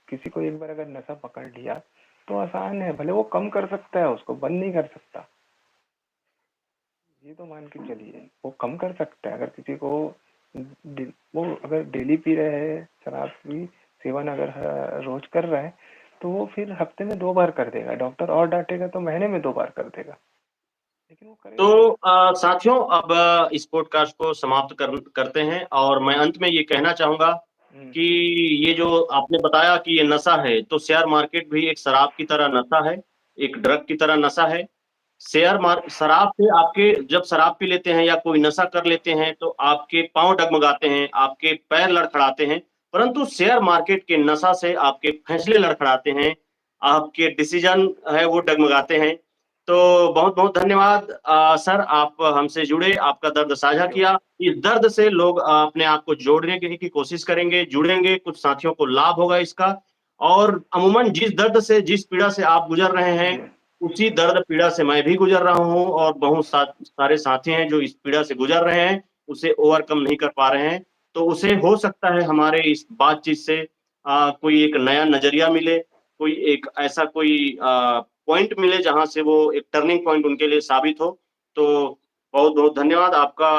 किसी को एक बार अगर नशा पकड़ लिया, तो आसान है, भले वो कम कर सकता है, उसको बंद नहीं कर सकता। ये तो मान के चलिए वो कम कर सकता है। अगर किसी को वो अगर डेली पी रहे है शराब की सेवन, अगर रोज कर रहा है, तो वो फिर हफ्ते में 2 बार कर देगा। डॉक्टर और डांटेगा तो महीने में 2 बार कर देगा, लेकिन वो तो करेगा नहीं। साथियों अब इस पॉडकास्ट को समाप्त करते हैं और मैं अंत में ये कहना चाहूँगा हम्म, कि ये जो आपने बताया कि ये नशा है, तो शेयर मार्केट भी एक शराब की तरह नशा है, एक ड्रग की तरह नशा है। शराब से आपके जब शराब पी लेते हैं या कोई नशा कर लेते हैं, तो आपके पाँव डगमगाते हैं, आपके पैर लड़खड़ाते हैं, परंतु शेयर मार्केट के नशा से आपके फैसले लड़खड़ाते हैं, आपके डिसीज़न है वो डगमगाते हैं। तो बहुत-बहुत धन्यवाद सर, आप हमसे जुड़े, आपका दर्द साझा थैंक यू। किया। इस दर्द से लोग अपने आप को जोड़ने की कोशिश करेंगे, जुड़ेंगे, कुछ साथियों को लाभ होगा इसका और अमूमन जिस दर्द से, जिस पीड़ा से आप गुज़र रहे हैं, जी, उसी दर्द पीड़ा से मैं भी गुज़र रहा हूँ और बहुत सारे साथी हैं जो इस पीड़ा से गुज़र रहे हैं, उसे ओवरकम नहीं कर पा रहे हैं। तो उसे हो सकता है हमारे इस बातचीत से कोई एक नया नज़रिया मिले, कोई एक ऐसा कोई पॉइंट मिले जहाँ से वो एक टर्निंग पॉइंट उनके लिए साबित हो। तो बहुत-बहुत धन्यवाद आपका